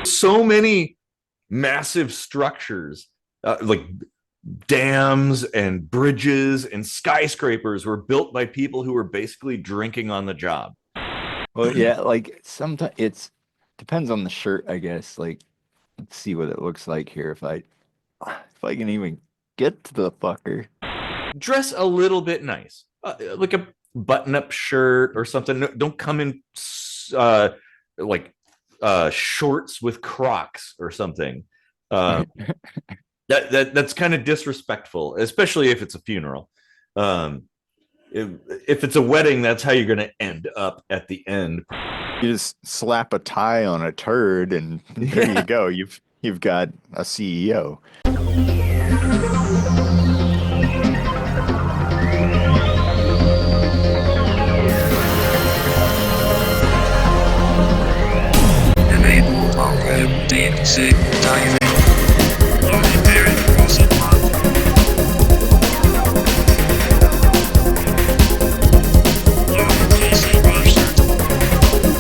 So many massive structures, like dams and bridges and skyscrapers, were built by people who were basically drinking on the job. Well, yeah, like sometimes it's depends on the shirt, I guess. Like, let's see what it looks like here if I can even get to the fucker. Dress a little bit nice, like a button-up shirt or something. Don't come in uh, like shorts with Crocs or something. Um, that's kind of disrespectful, especially if it's a funeral. Um, if, if it's a wedding, that's how you're going to end up at the end. You just slap a tie on a turd and there you Yeah. go. You've got a CEO. Enable program DNC diving. Loading parent crossing line. Loading PC roster.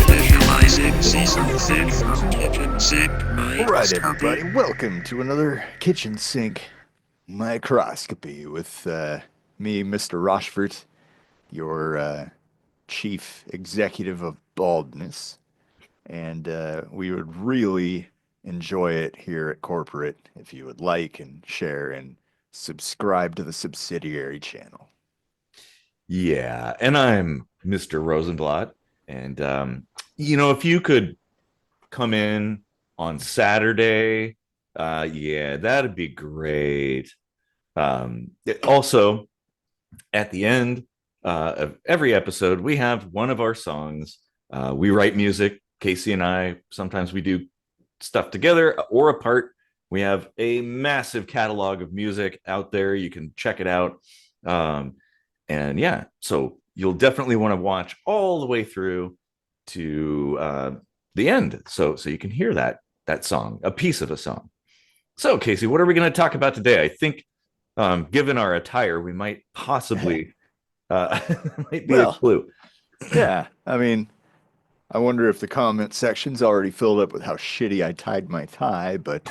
Visualizing season 6 of Kitchen Sink All right, Microscopy. everybody, welcome to another kitchen sink microscopy with me, Mr. Rochfort, your chief executive of baldness. And we would really enjoy it here at corporate if you would like and share and subscribe to the subsidiary channel. Yeah, and I'm Mr. Rosenblatt. And if you could come in on Saturday, yeah, that'd be great. Also, at the end of every episode, we have one of our songs. We write music. Casey and I, sometimes we do stuff together or apart. We have a massive catalog of music out there. You can check it out. Um, and yeah, so you'll definitely want to watch all the way through to the end, so you can hear that song, a piece of a song. So, Casey, what are we going to talk about today? I think, given our attire, we might possibly might be a Well, clue. yeah, I mean, I wonder if the comment section's already filled up with how shitty I tied my tie, but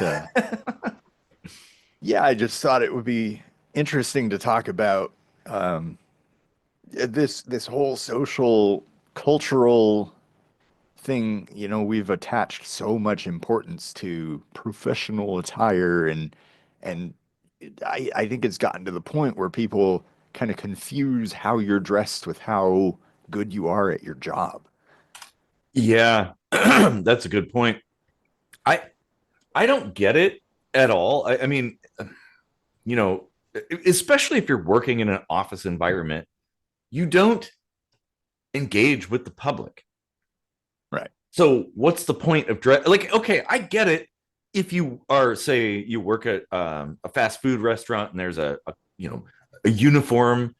yeah, I just thought it would be interesting to talk about this whole social cultural thing. We've attached so much importance to professional attire and I think it's gotten to the point where people kind of confuse how you're dressed with how good you are at your job. Yeah, that's a good point. I I don't get it at all. I mean, you know, especially if you're working in an office environment, you don't engage with the public. Right. So what's the point of dress? Like, okay, I get it. If you are, say, you work at a fast food restaurant and there's a uniform,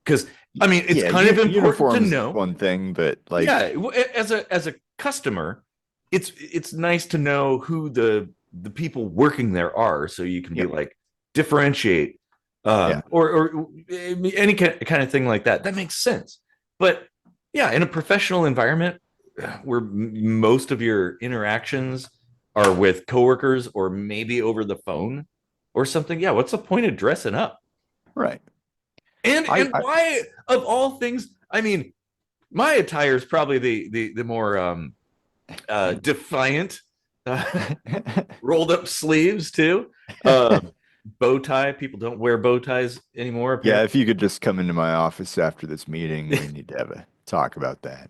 because I mean, it's Yeah, kind of important to uniforms is know. one thing, but like, Yeah, as a customer, it's nice to know who the people working there are, so you can be yep, like differentiate, yeah, or any kind of thing like that. That makes sense. But yeah, in a professional environment where most of your interactions are with coworkers or maybe over the phone or something, yeah, what's the point of dressing up? right. And I why, of all things? I mean, my attire is probably the more defiant, rolled up sleeves too. Bow tie. People don't wear bow ties anymore, yeah, apparently. if you could just come into my office after this meeting, we need to have a talk about that.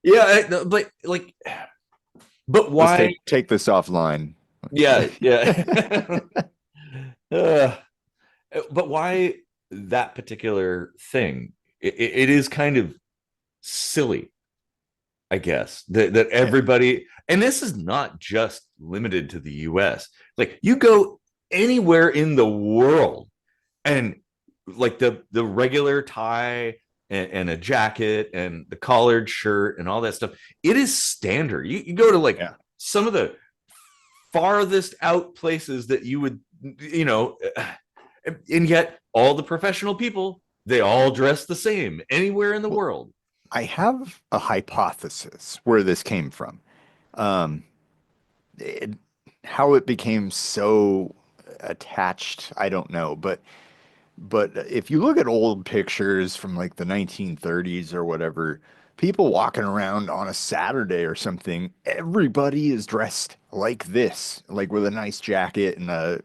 Yeah, but like, but Let's why? take this offline. Yeah, yeah. Uh, but why that particular thing? It is kind of silly, I guess, that Yeah, everybody, and this is not just limited to the US. Like, you go anywhere in the world, and like the regular tie and a jacket and the collared shirt and all that stuff, it is standard. You go to like yeah, some of the farthest out places that you would you know, and yet all the professional people, they all dress the same anywhere in the world. I have a hypothesis where this came from. Um, it, how it became so attached, I don't know, but if you look at old pictures from like the 1930s or whatever, people walking around on a Saturday or something, everybody is dressed like this, like with a nice jacket and a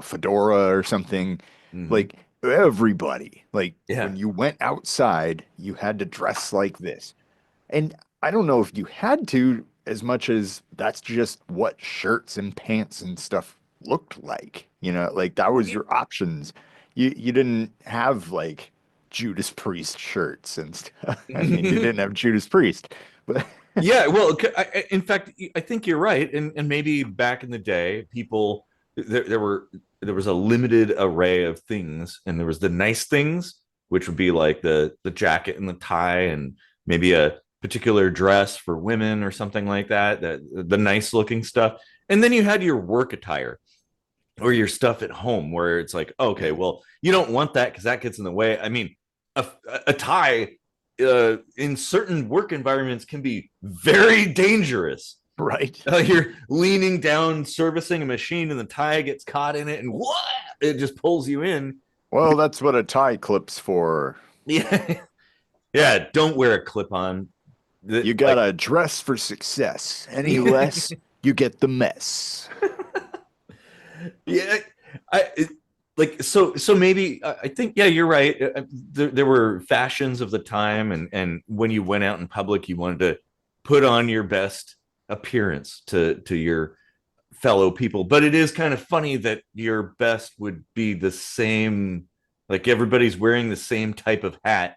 fedora or something. Mhm. Like everybody, like Yeah. when you went outside, you had to dress like this. And I don't know if you had to as much as that's just what shirts and pants and stuff looked like. Like that was your options. You didn't have like Judas Priest shirts and stuff. I mean, you didn't have Judas Priest, but Yeah, well, in fact, I think you're right, and maybe back in the day, people there was a limited array of things, and there was the nice things, which would be like the jacket and the tie, and maybe a particular dress for women or something like that, the nice looking stuff, and then you had your work attire or your stuff at home, where it's like, okay, yeah, well, you don't want that because that gets in the way. I mean, a, a tie in certain work environments can be very dangerous. right. You're leaning down servicing a machine and the tie gets caught in it and what, it just pulls you in. Well, that's what a tie clip's for. Yeah. Yeah, don't wear a clip on. You Like, gotta dress for success. Any less, you get the mess. yeah, like so maybe I think, yeah, you're right. There were fashions of the time, and when you went out in public, you wanted to put on your best appearance to your fellow people. But it is kind of funny that your best would be the same, like everybody's wearing the same type of hat.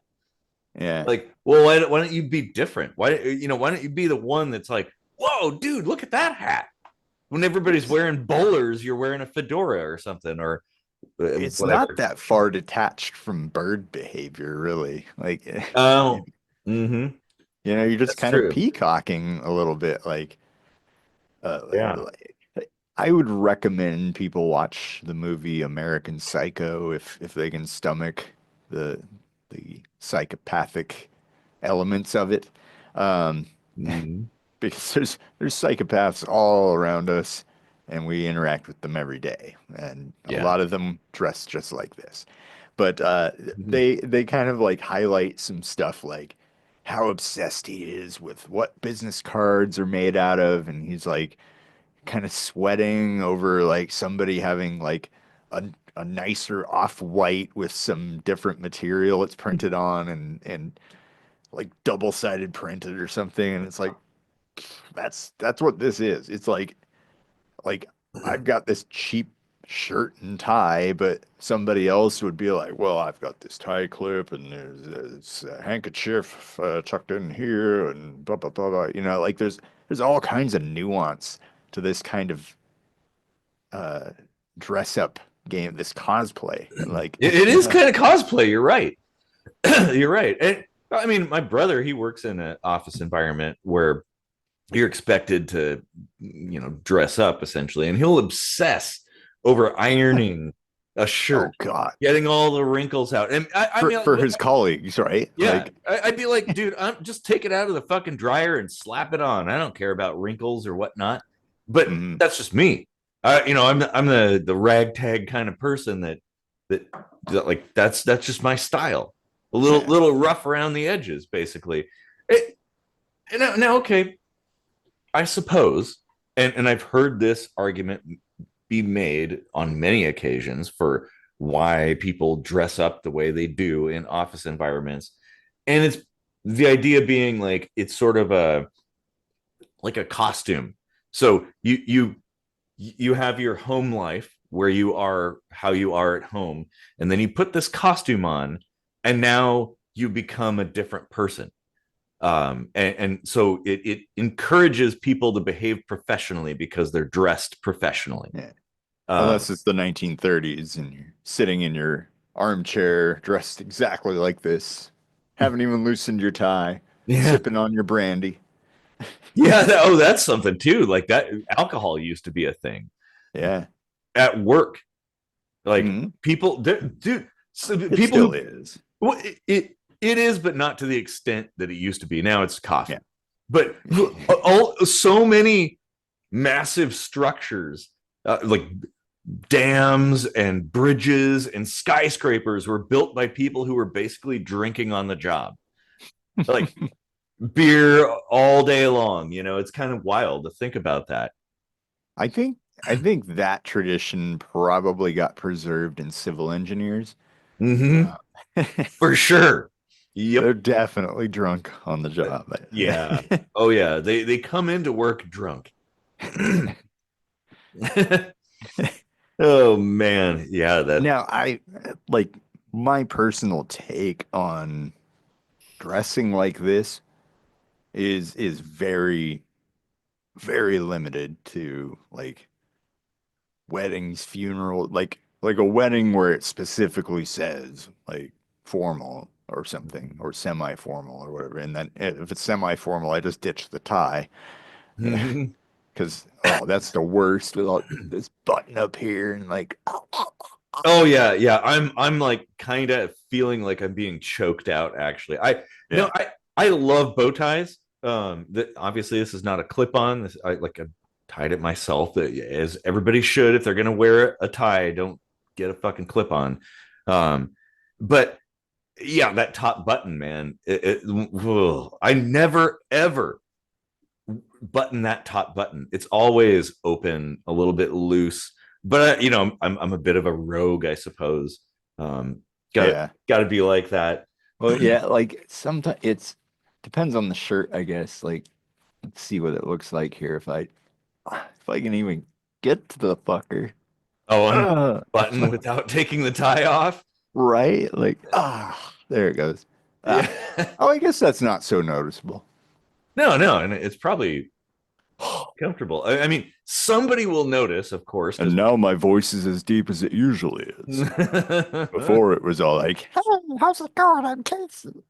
Yeah. Like, well, why don't you be different? Why don't you be the one that's like, whoa, dude, look at that hat? When everybody's It's wearing bowlers, you're wearing a fedora or something, or it's not whatever. that far detached from bird behavior, really. Like, you, Oh, mm-hmm. you're just That's kind of true. peacocking a little bit. Uh, Yeah. I would recommend people watch the movie American Psycho if they can stomach the the psychopathic elements of it. Um, Mhm. because there's psychopaths all around us and we interact with them every day and a Yeah. lot of them dress just like this, but Mhm. they kind of like highlight some stuff like how obsessed he is with what business cards are made out of, and he's like kind of sweating over like somebody having like a nicer off-white with some different material it's printed on, and like double-sided printed or something, and it's like that's what this is. It's like I've got this cheap shirt and tie, but somebody else would be like, well, I've got this tie clip and there's a handkerchief tucked in here and blah blah blah blah. Like there's all kinds of nuance to this kind of uh dress up game, this cosplay. Like, It is kind of cosplay. You're right. You're right. And I mean, my brother, he works in an office environment where you're expected to, dress up essentially, and he'll obsess over ironing a oh shirt, God. getting all the wrinkles out. And I For mean, for his colleagues, right? yeah, I'd be like, dude, I'm just take it out of the fucking dryer and slap it on. I don't care about wrinkles or whatnot. But Mhm. that's just me. I'm the ragtag kind of person that like that's just my style. A little Yeah. little rough around the edges, basically. It, now, okay, I suppose, and I've heard this argument be made on many occasions for why people dress up the way they do in office environments. And it's the idea being like it's sort of a costume. So you have your home life where you are how you are at home, and then you put this costume on, and now you become a different person. And so it encourages people to behave professionally because they're dressed professionally. Yeah. um Unless it's the 1930s and you're sitting in your armchair dressed exactly like this, haven't even loosened your tie, yeah, sipping on your brandy. yeah, that's something too, like that alcohol used to be a thing. Yeah. at work. Like Mhm. people, dude, so It people still who is. well, it is, but not to the extent that it used to be. Now it's coffee, Yeah. but so many massive structures, like dams and bridges and skyscrapers, were built by people who were basically drinking on the job, like beer all day long. It's kind of wild to think about that. I think I think that tradition probably got preserved in civil engineers. Mm-hmm. Uh, For sure. Yep. they're definitely drunk on the job. Yeah. Oh yeah. They come into work drunk. Oh man. Yeah, that. Now, I like my personal take on dressing like this is very, very limited to like weddings, funeral, like a wedding where it specifically says like formal or something or semi-formal or whatever. And then if it's semi-formal, I just ditch the tie because that's the worst with all this button up here and like Oh yeah, yeah. I'm like kind of feeling like I'm being choked out actually. I no, yeah. I love bow ties. That obviously this is not a clip-on. I tied it myself, as everybody should. If they're gonna wear a tie, don't get a fucking clip-on. But yeah, that top button, man. I never ever button that top button. It's always open, a little bit loose. But I'm a bit of a rogue, I suppose. Um, got Yeah. got to be like that. Well, yeah, like sometimes it's depends on the shirt, I guess. Like, let's see what it looks like here if I can even get to the fucker. Oh, unbutton Like, without taking the tie off. right? Like, there it goes. Yeah. Ah. Oh, I guess that's not so noticeable. No, no, and it's probably comfortable. I mean, somebody will notice, of course, And because now my voice is as deep as it usually is. Before it was all like, "Hey, how's it going? I'm Casey."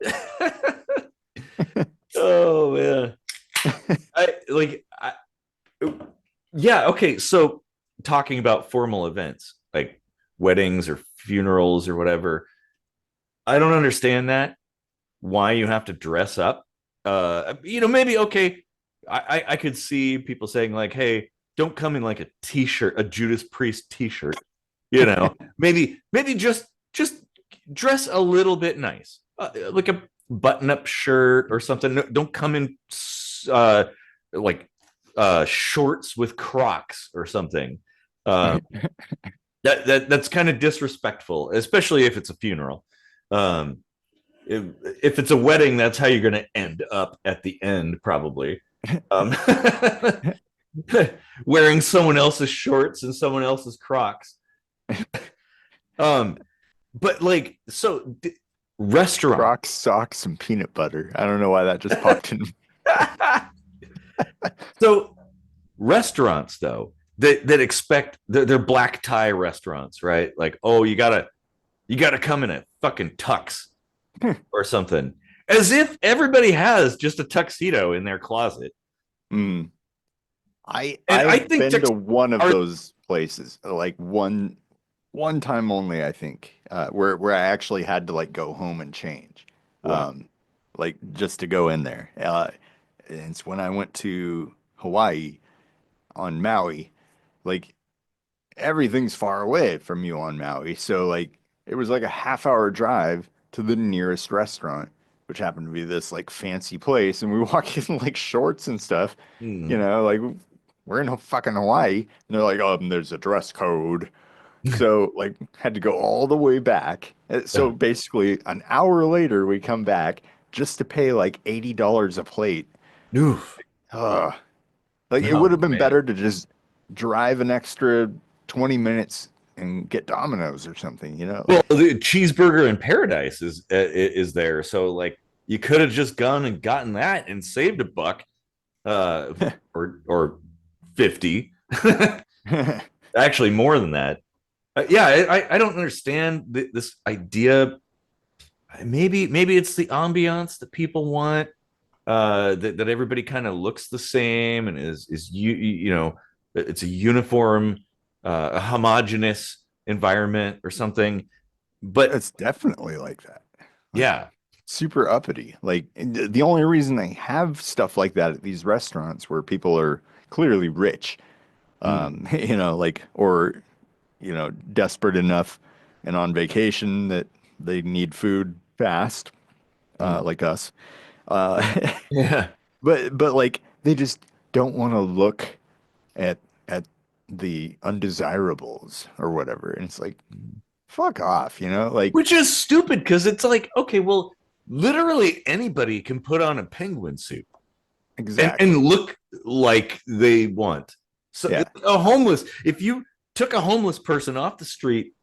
oh man, I like. Yeah, okay. So talking about formal events like weddings or funerals or whatever, I don't understand that. Why you have to dress up? Maybe okay. I could see people saying like, "Hey, don't come in like a t-shirt, a Judas Priest t-shirt." Maybe just dress a little bit nice, like a button-up shirt or something. No, don't come in uh, like shorts with Crocs or something. Um, that's kind of disrespectful, especially if it's a funeral. Um, if it's a wedding, that's how you're going to end up at the end, probably. Um, wearing someone else's shorts and someone else's Crocs. Um, but like, so restaurant. Crocs, socks, and peanut butter. I don't know why that just popped in. So restaurants though that expect they're black tie restaurants, right? Like, oh, you gotta come in a fucking tux or something, as if everybody has just a tuxedo in their closet. Mm. I And I I've think been tux to one of are those places, like one time only, I think, where I actually had to like go home and change, wow. like just to go in there. And it's when I went to Hawaii on Maui. Like everything's far away from you on Maui, so like it was like a half-hour drive to the nearest restaurant, which happened to be this like fancy place, and we walk in like shorts and stuff, Hmm. like we're in fucking Hawaii, and they're like, there's a dress code. So like had to go all the way back. So Yeah. basically an hour later we come back just to pay like $80 a plate. Oof. Ugh. Like it would Oh have been man. better to just drive an extra 20 minutes and get Domino's or something. Well, the cheeseburger in paradise is there, so like you could have just gone and gotten that and saved a buck, uh, or 50. Actually, more than that. Yeah, I don't understand this idea. Maybe it's the ambiance that people want. That everybody kind of looks the same and is it's a uniform a homogenous environment or something. But It's definitely like that. Like, yeah, super uppity. Like the only reason they have stuff like that at these restaurants where people are clearly rich, mm, like, or, desperate enough and on vacation that they need food fast, mm, like us. Uh, yeah, but like they just don't want to look at the undesirables or whatever. And it's like, fuck off, like which is stupid because it's like, okay, well, literally anybody can put on a penguin suit and exactly. look like they want. So Yeah. a homeless, if you took a homeless person off the street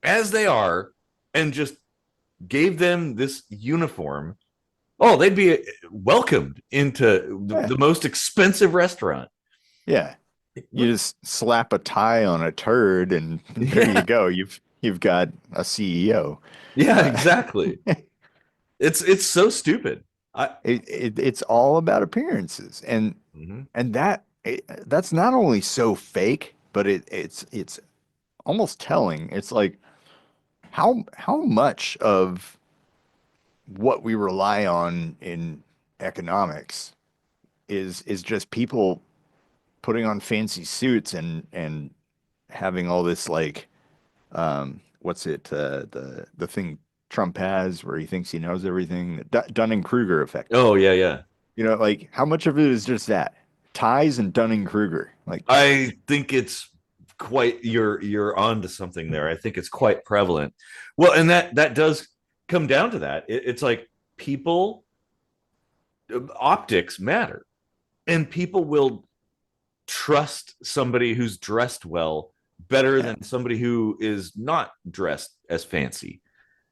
as they are and just gave them this uniform, oh, they'd be welcomed into Yeah. the most expensive restaurant. Yeah. You just slap a tie on a turd and there you Yeah, go. You've got a CEO. yeah, Uh, exactly. It's so stupid. I it's all about appearances. Mhm. And that's not only so fake, but it's almost telling. It's like how much of what we rely on in economics is just people putting on fancy suits and having all this like what's it the thing Trump has where he thinks he knows everything, the Dunning-Kruger effect. Oh yeah, yeah. Like how much of it is just that ties and Dunning-Kruger? Like, I think it's quite you're onto something there. I think it's quite prevalent. Well, and that does come down to that. It's like people optics matter, and people will trust somebody who's dressed well better yeah, than somebody who is not dressed as fancy.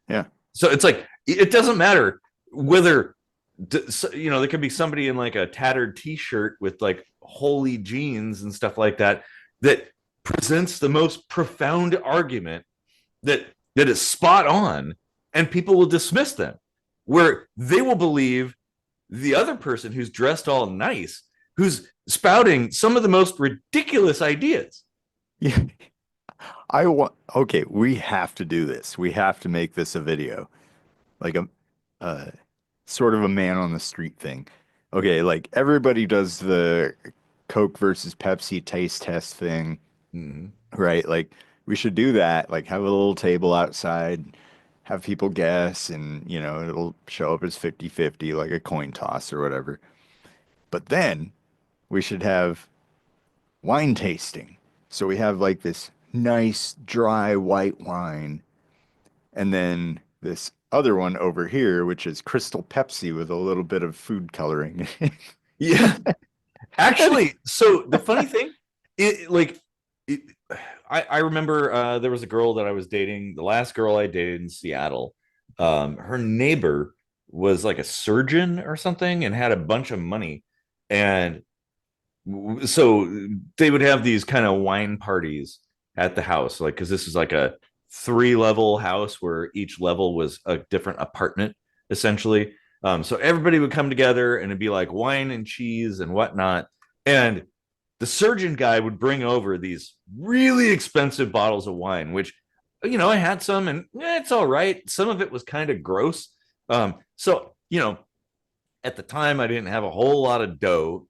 yeah, So it's like it doesn't matter whether there could be somebody in like a tattered t-shirt with like holy jeans and stuff like that that presents the most profound argument that that is spot on, and people will dismiss them, where they will believe the other person who's dressed all nice, who's spouting some of the most ridiculous ideas. yeah. I want, okay, we have to do this. We have to make this a video, like a sort of a man on the street thing. Okay, like everybody does the Coke versus Pepsi taste test thing, Mm-hmm. right? Like we should do that, like have a little table outside, have people guess, and it'll show up as 50-50, like a coin toss or whatever. But then we should have wine tasting. So we have like this nice dry white wine, and then this other one over here, which is Crystal Pepsi with a little bit of food coloring. Yeah, actually. So the funny thing, it like it, I remember there was a girl that I was dating, the last girl I dated in Seattle. Her neighbor was like a surgeon or something and had a bunch of money. And so they would have these kind of wine parties at the house, like, because this is like a three-level house where each level was a different apartment, essentially. So everybody would come together and it'd be like wine and cheese and whatnot. And the surgeon guy would bring over these really expensive bottles of wine, which, I had some and it's all right. Some of it was kind of gross. So, at the time, I didn't have a whole lot of dough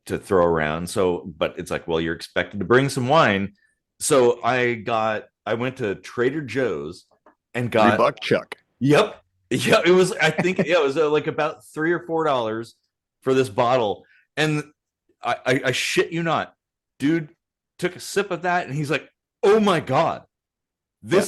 to throw around. So, but it's like, well, you're expected to bring some wine. So I went to Trader Joe's and Three got, buck chuck. yep. Yeah, it was, I think, yeah, it was like about $3 or $4 for this bottle. And I shit you not, dude took a sip of that and he's like, oh my God, Yeah.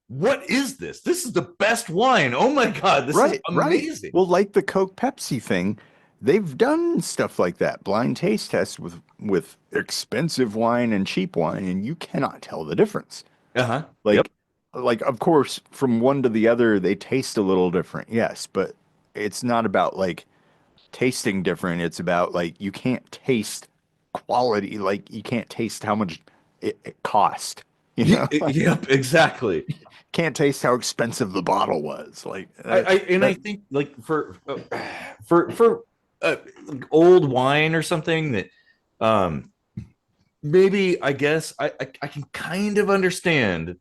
what is this? This is the best wine. Oh my God, this is Right, right. amazing. Well, like the Coke Pepsi thing, they've done stuff like that, blind taste tests with expensive wine and cheap wine, and you cannot tell the difference. Uh-huh. Yep. Like of course, from one to the other, they taste a little different, yes, but it's not about like tasting different. It's about like you can't taste quality, like you can't taste how much it cost, Like Yep, exactly. can't taste how expensive the bottle was. Like I that, think like for old wine or something that um maybe I guess I can kind of understand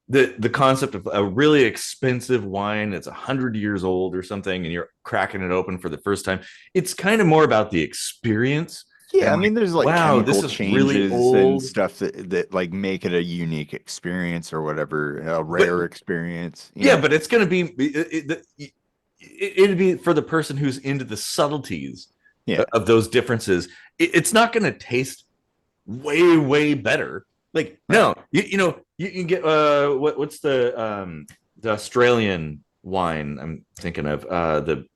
the concept of a really expensive wine that's 100 years old or something, and you're cracking it open for the first time. It's kind of more about the experience. Yeah, And I like, mean, there's like wow, this chemical is really changes and old. stuff that like make it a unique experience or whatever, a But rare experience. yeah, Yeah, but it's going to be it'd be for the person who's into the subtleties yeah. of those differences. It's not going to taste way better. Like Right. no, you can get what's the Australian wine I'm thinking of, the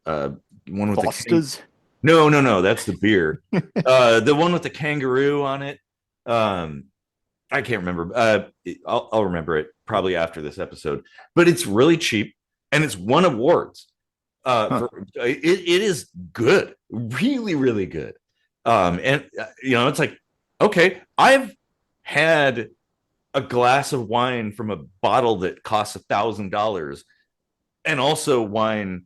one with the Foster's. no, that's the beer. The one with the kangaroo on it. um I can't remember. I'll remember it probably after this episode. But it's really cheap and it's won awards. Huh. It is good, really good. And it's like, okay, I've had a glass of wine from a bottle that costs $1,000, and also wine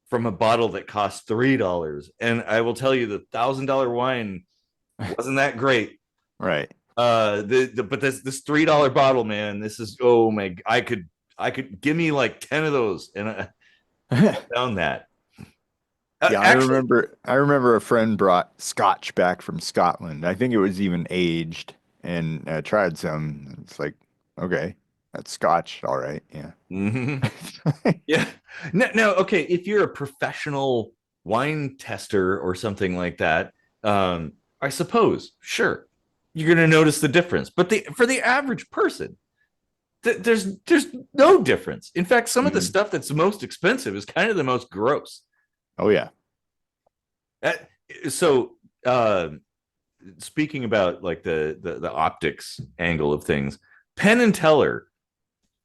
from a bottle that costs $3. And I will tell you, the $1,000 wine wasn't that great. Right. But this $3 bottle, man, this is, oh my, I could give me like 10 of those, and I found that. Yeah, Actually, I remember a friend brought scotch back from Scotland. I think it was even aged, and I tried some. It's like, okay, that's scotch, all right. Yeah. mhm. Yeah. No, okay. If you're a professional wine tester or something like that, I suppose, sure, you're going to notice the difference. But for the average person, there's no difference. In fact, some of the Mhm. stuff that's most expensive is kind of the most gross. Oh yeah. Uh, So, speaking about like the optics angle of things, Penn and Teller,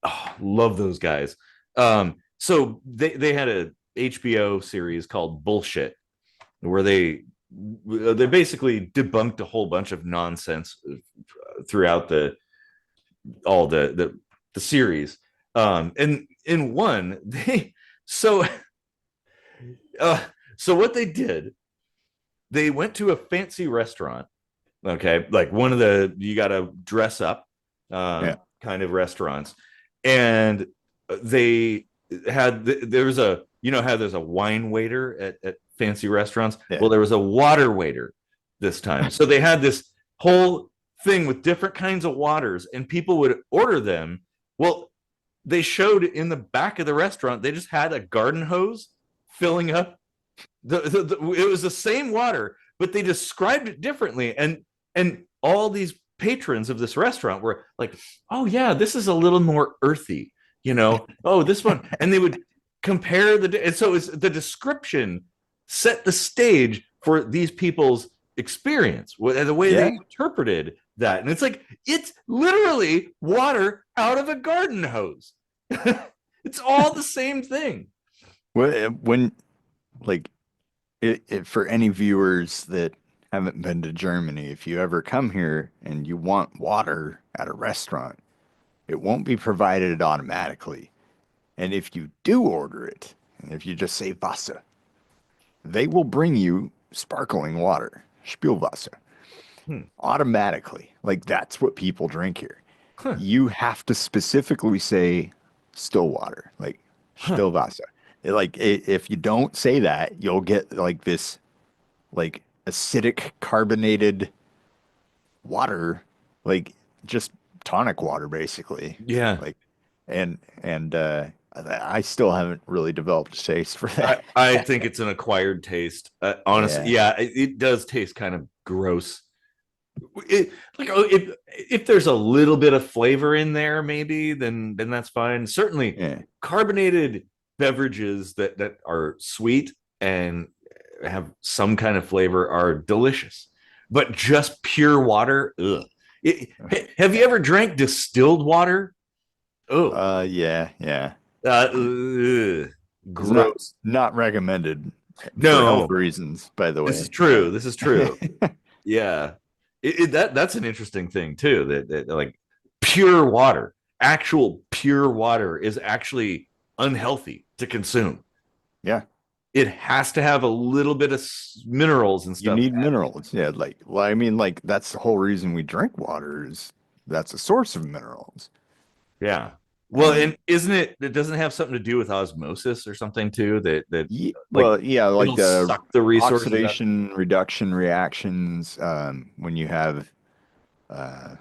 oh, love those guys. So they had a HBO series called Bullshit, where they basically debunked a whole bunch of nonsense throughout the series. And in one, so uh, so what they did, they went to a fancy restaurant, okay, like one of the, you got to dress up Yeah. kind of restaurants. And they there was a, how there's a wine waiter at fancy restaurants. Yeah. Well, there was a water waiter this time. So they had this whole thing with different kinds of waters, and people would order them. Well, they showed in the back of the restaurant, they just had a garden hose filling up it was the same water, but they described it differently. And all these patrons of this restaurant were like, oh yeah, this is a little more earthy, oh, this one. And they would compare and so it's the description set the stage for these people's experience, the way they Yeah. interpreted that. And it's like, it's literally water out of a garden hose. It's all the same thing. When like for any viewers that haven't been to Germany, if you ever come here and you want water at a restaurant, it won't be provided automatically. And if you do order it, and if you just say Wasser, they will bring you sparkling water, Spielwasser, Hmm. automatically. Like that's what people drink here. Huh. You have to specifically say still water, like Huh. Spielwasser. Like if you don't say that, you'll get like this like acidic carbonated water, like just tonic water basically. Yeah. Like and I still haven't really developed a taste for I, that. I think it's an acquired taste. Honestly, Yeah. yeah, it does taste kind of gross. Like, oh, if there's a little bit of flavor in there, maybe then that's fine. Certainly, Yeah. carbonated beverages that are sweet and have some kind of flavor are delicious. But just pure water, ugh. Have you ever drank distilled water? Oh, Yeah, yeah. ugh, It's not gross. not recommended for health No, reasons, by the this is way. true. This is true. Yeah, that's an interesting thing too. That like pure water, actual pure water, is actually unhealthy to consume. Yeah. it has to have a little bit of minerals and You stuff. need minerals. Yeah, like, well, I mean, like that's the whole reason we drink water is that's a source of minerals. Yeah. Well, And and isn't it? It doesn't have something to do with osmosis or something too. That like well, yeah, like it'll the suck the resources out. oxidation reduction reactions, when you have uh,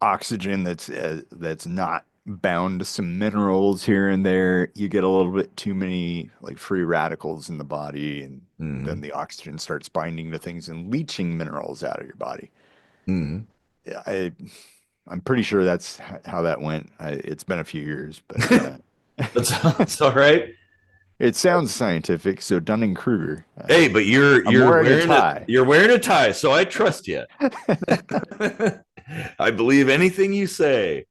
oxygen that's not bound to some minerals here and there, you get a little bit too many like free radicals in the body, and then Mhm. the oxygen starts binding to things and leaching minerals out of your body. Mhm. Yeah, I'm pretty sure that's how that went. It's been a few years, but That's all right. it sounds scientific. So Dunning-Kruger. Hey, but you're I'm you're wearing a wearing a tie. you're wearing a tie, so I trust you. I believe anything you say.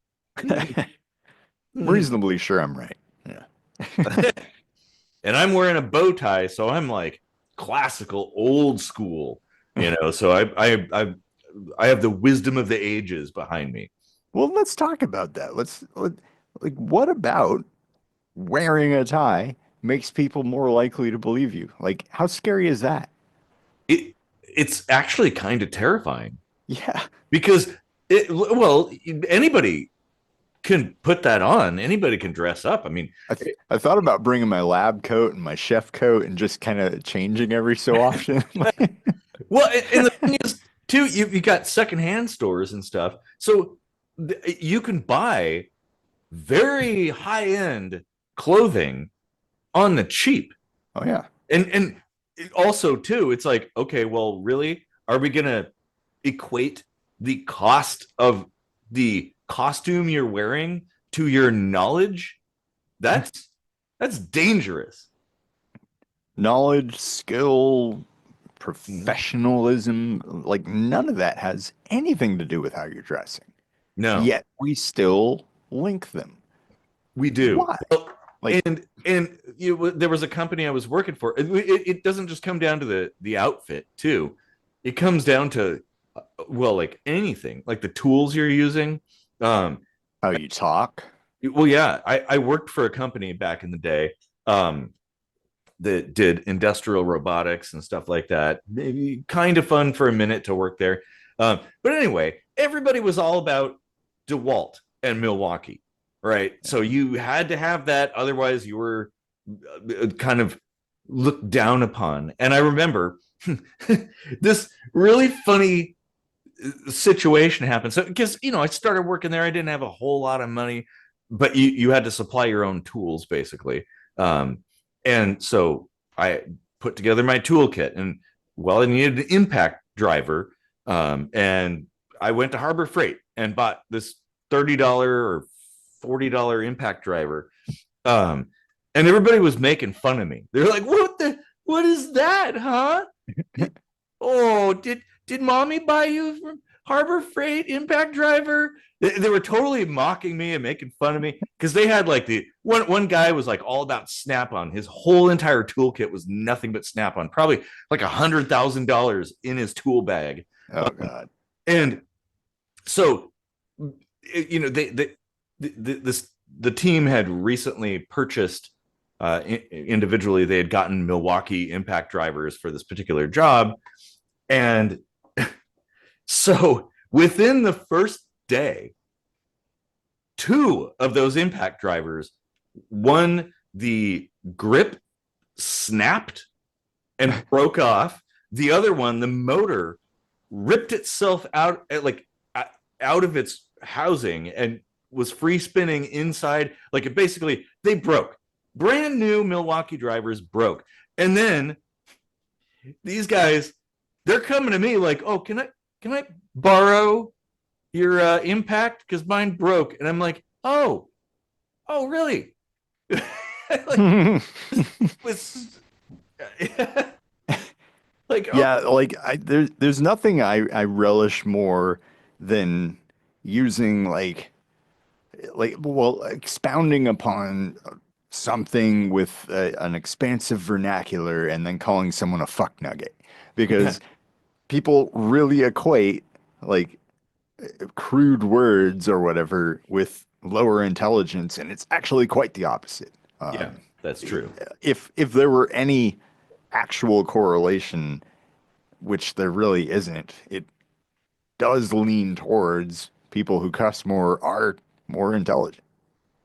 And Reasonably sure I'm right. Yeah. I'm wearing a bow tie, so I'm like classical, old school. So I have the wisdom of the ages behind me. Well, let's talk about that. Like, what about wearing a tie makes people more likely to believe you? Like, how scary is that? It's actually kind of terrifying Yeah. because well, anybody can put that on. Anybody can dress up. I mean, I thought about bringing my lab coat and my chef coat and just kind of changing every so often. well, and the thing is, too, you got secondhand stores and stuff, so you can buy very high end clothing on the cheap, Oh yeah. and also too, it's like, okay, well, really, are we gonna equate the cost of the costume you're wearing to your knowledge? That's dangerous. Knowledge, skill, Mhm. professionalism, like none of that has anything to do with how you're dressing. No, Yet we still link them. we do. Why? Well, Like, and there was a company I was working for. It doesn't just come down to the outfit too. It comes down to well, like anything, like the tools you're using. Um, how you talk. well, yeah, I worked for a company back in the day that did industrial robotics and stuff like that. Maybe kind of fun for a minute to work there. But anyway, everybody was all about DeWalt and Milwaukee, right? So you had to have that, otherwise you were kind of looked down upon. And I remember this really funny situation happened. So because I started working there, I didn't have a whole lot of money, but you had to supply your own tools basically. Um, and so I put together my toolkit, and well, I needed an impact driver. And I went to Harbor Freight and bought this $30 or $40 impact driver. Um, and everybody was making fun of me. They're like, what is that, huh? Oh, did mommy buy you from Harbor Freight impact driver? They were totally mocking me and making fun of me because they had like the one guy was like all about Snap-on. His whole entire toolkit was nothing but Snap-on, probably like $100,000 in his tool bag. Oh God. And so, the team had recently purchased individually. They had gotten Milwaukee impact drivers for this particular job, and so within the first day, two of those impact drivers, one, the grip snapped and broke off. The other one, the motor ripped itself out out of its housing and was free spinning inside. Like it basically, they broke. Brand new Milwaukee drivers broke. And then these guys, they're coming to me like, "Oh, can I borrow your impact because mine broke?" And I'm like, "Oh, really?" Like was like, "Oh, Yeah, like there's nothing I relish more than using well, expounding upon something with an expansive vernacular and then calling someone a fuck nugget, because people really equate like crude words or whatever with lower intelligence, and it's actually quite the opposite. yeah." That's true. If there were any actual correlation, which there really isn't, it does lean towards people who cuss more are more intelligent.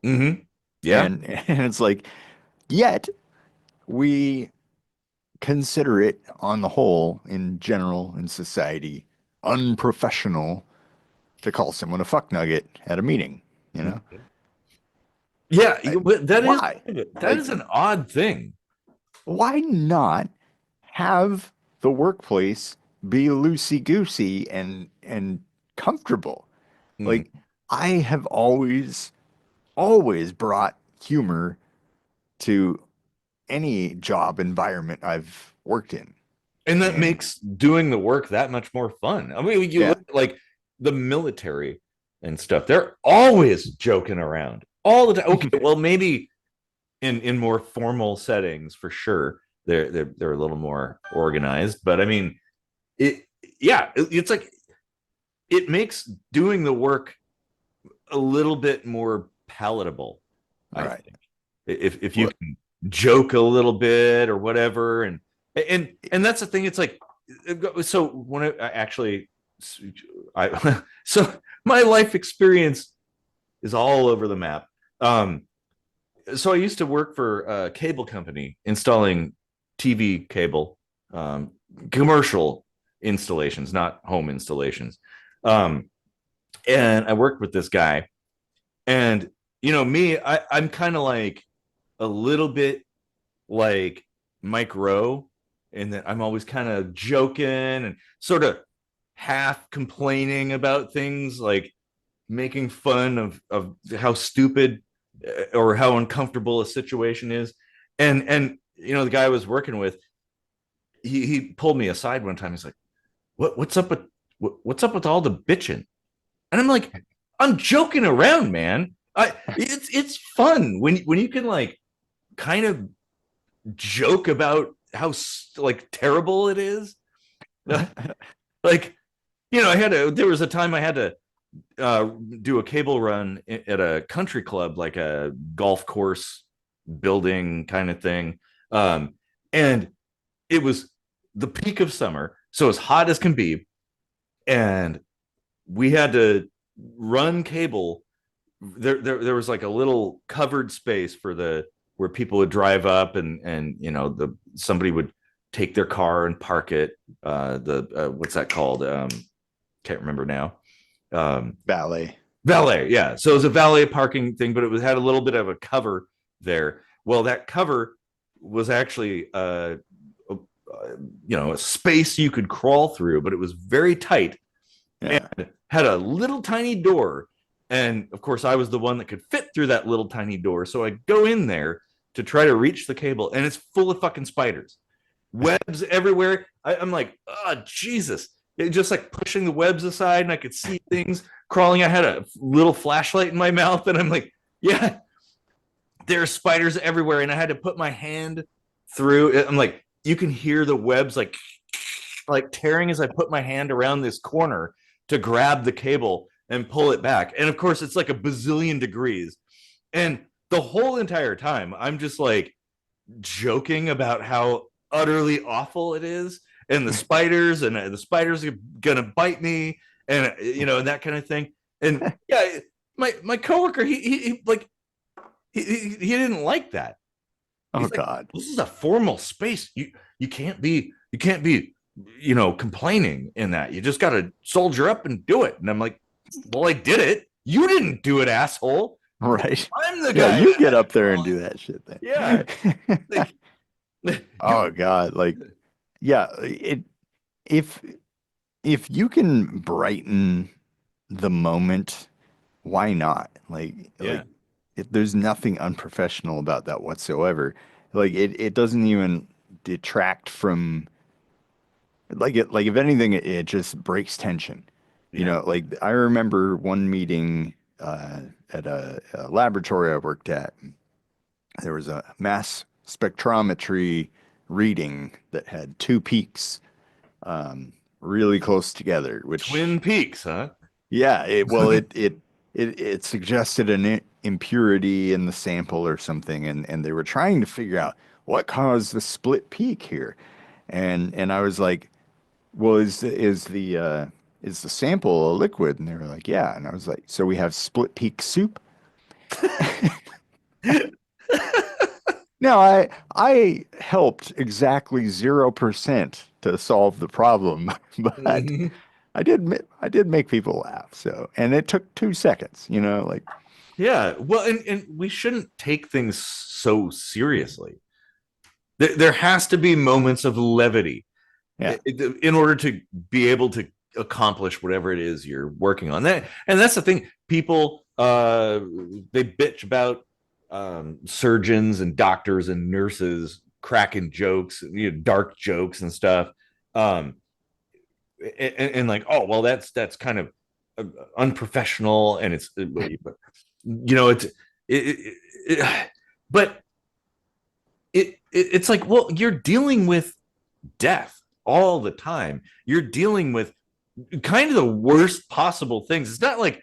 Mm-hmm. Yeah. And it's like, yet we consider it on the whole, in general, in society, unprofessional to call someone a fuck nugget at a meeting, you know? Yeah, I, but why? that Like, is an odd thing. why not have the workplace be loosey-goosey and comfortable? Mm. Like, I have always brought humor to any job environment I've worked in. And that And makes doing the work that much more fun. I mean, you yeah, look at like the military and stuff, they're always joking around all the time. Okay, well, maybe in more formal settings for sure, they're a little more organized. But I mean, it yeah, it's like it makes doing the work a little bit more palatable, I right. think. If you Well, can joke a little bit or whatever, and that's the thing. It's like so when I actually I so my life experience is all over the map. So I used to work for a cable company installing TV cable, um, commercial installations, not home installations. Um, and I worked with this guy, and me, I'm kind of like a little bit like Mike Rowe, in that I'm always kind of joking and sort of half complaining about things, like making fun of how stupid or how uncomfortable a situation is. And the guy I was working with, he pulled me aside one time. He's like, what's up with what's up with all the bitching? And I'm like, I'm joking around, man. It's fun when you can like kind of joke about how like terrible it is. Like, there was a time I had to do a cable run at a country club, like a golf course building kind of thing. And it was the peak of summer, so as hot as can be. And we had to run cable. There was like a little covered space for the where people would drive up, and somebody would take their car and park it. The what's that called? Can't remember now. ballet. Valet, yeah. So it was a valet parking thing, but had a little bit of a cover there. Well, that cover was actually a space you could crawl through, but it was very tight Yeah. and had a little tiny door. And of course, I was the one that could fit through that little tiny door. So I go in there to try to reach the cable, and it's full of fucking spiders, webs everywhere. I'm like, oh, Jesus. It just like pushing the webs aside, and I could see things crawling. I had a little flashlight in my mouth, and I'm like, yeah, there's spiders everywhere. And I had to put my hand through it. I'm like, you can hear the webs like tearing as I put my hand around this corner to grab the cable and pull it back. And of course, it's like a bazillion degrees. And the whole entire time, I'm just like joking about how utterly awful it is, and the spiders, and the spiders are gonna bite me, and and that kind of thing. And yeah, my coworker, he like he didn't like that. Oh He's like, God. this is a formal space. You can't be complaining in that. You just got to soldier up and do it. And I'm like, well, I did it. You didn't do it, asshole. Right. I'm the Yeah, guy. you get up there and do that shit then. Yeah. Like, Oh God. Like, yeah, if if you can brighten the moment, why not? yeah. There's nothing unprofessional about that whatsoever. It doesn't even detract from like if anything, it just breaks tension. You Yeah. know, like I remember one meeting at a laboratory I worked at. There was a mass spectrometry reading that had two peaks really close together, which Twin Peaks, huh? yeah, it well it suggested an impurity in the sample or something, and they were trying to figure out what caused the split peak here. And I was like, well, is the sample a liquid? And they were like, yeah. And I was like, so we have split peak soup? No, I helped exactly 0% to solve the problem, but Mhm. I did make people laugh. So, and it took 2 seconds, like Yeah. Well, and we shouldn't take things so seriously. There has to be moments of levity yeah, in order to be able to accomplish whatever it is you're working on. That's the thing. People they bitch about surgeons and doctors and nurses cracking jokes, dark jokes and stuff. Um, and like, oh well, that's kind of unprofessional, and it's it's it, but it's like, well, you're dealing with death all the time. You're dealing with kind of the worst possible things. It's not like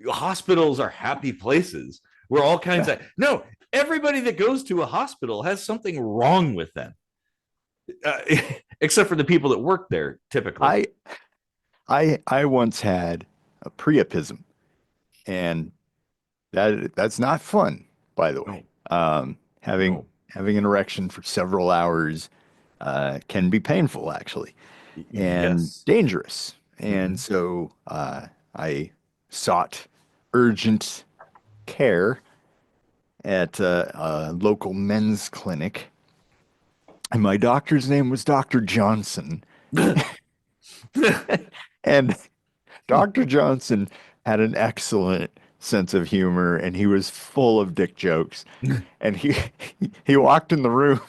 hospitals are happy places where all kinds of no. Everybody that goes to a hospital has something wrong with them, uh, except for the people that work there. Typically, I I once had a priapism, and that's not fun, by the way. no, Having no, having an erection for several hours can be painful, actually, and yes, dangerous. And mm-hmm. so I sought urgent care at a local men's clinic, and my doctor's name was Dr. Johnson. And Dr. Johnson had an excellent sense of humor, and he was full of dick jokes. And he walked in the room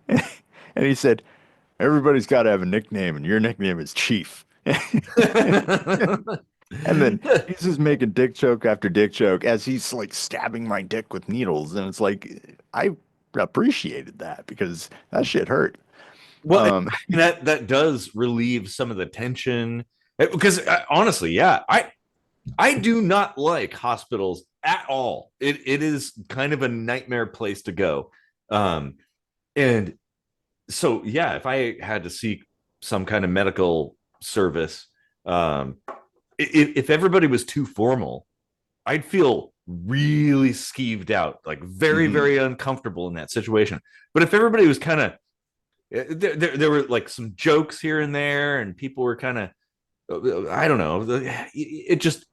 and he said, "Everybody's got to have a nickname, and your nickname is Chief." And then he's just making dick joke after dick joke as he's like stabbing my dick with needles. And it's like, I appreciated that because that shit hurt. Well, Um, and that does relieve some of the tension because honestly, yeah, I do not like hospitals at all. It is kind of a nightmare place to go. And so yeah, if I had to seek some kind of medical service, um, if everybody was too formal, I'd feel really skeeved out, like very, mhm. very uncomfortable in that situation. But if everybody was kind of there were like some jokes here and there, and people were kind of I don't know, it just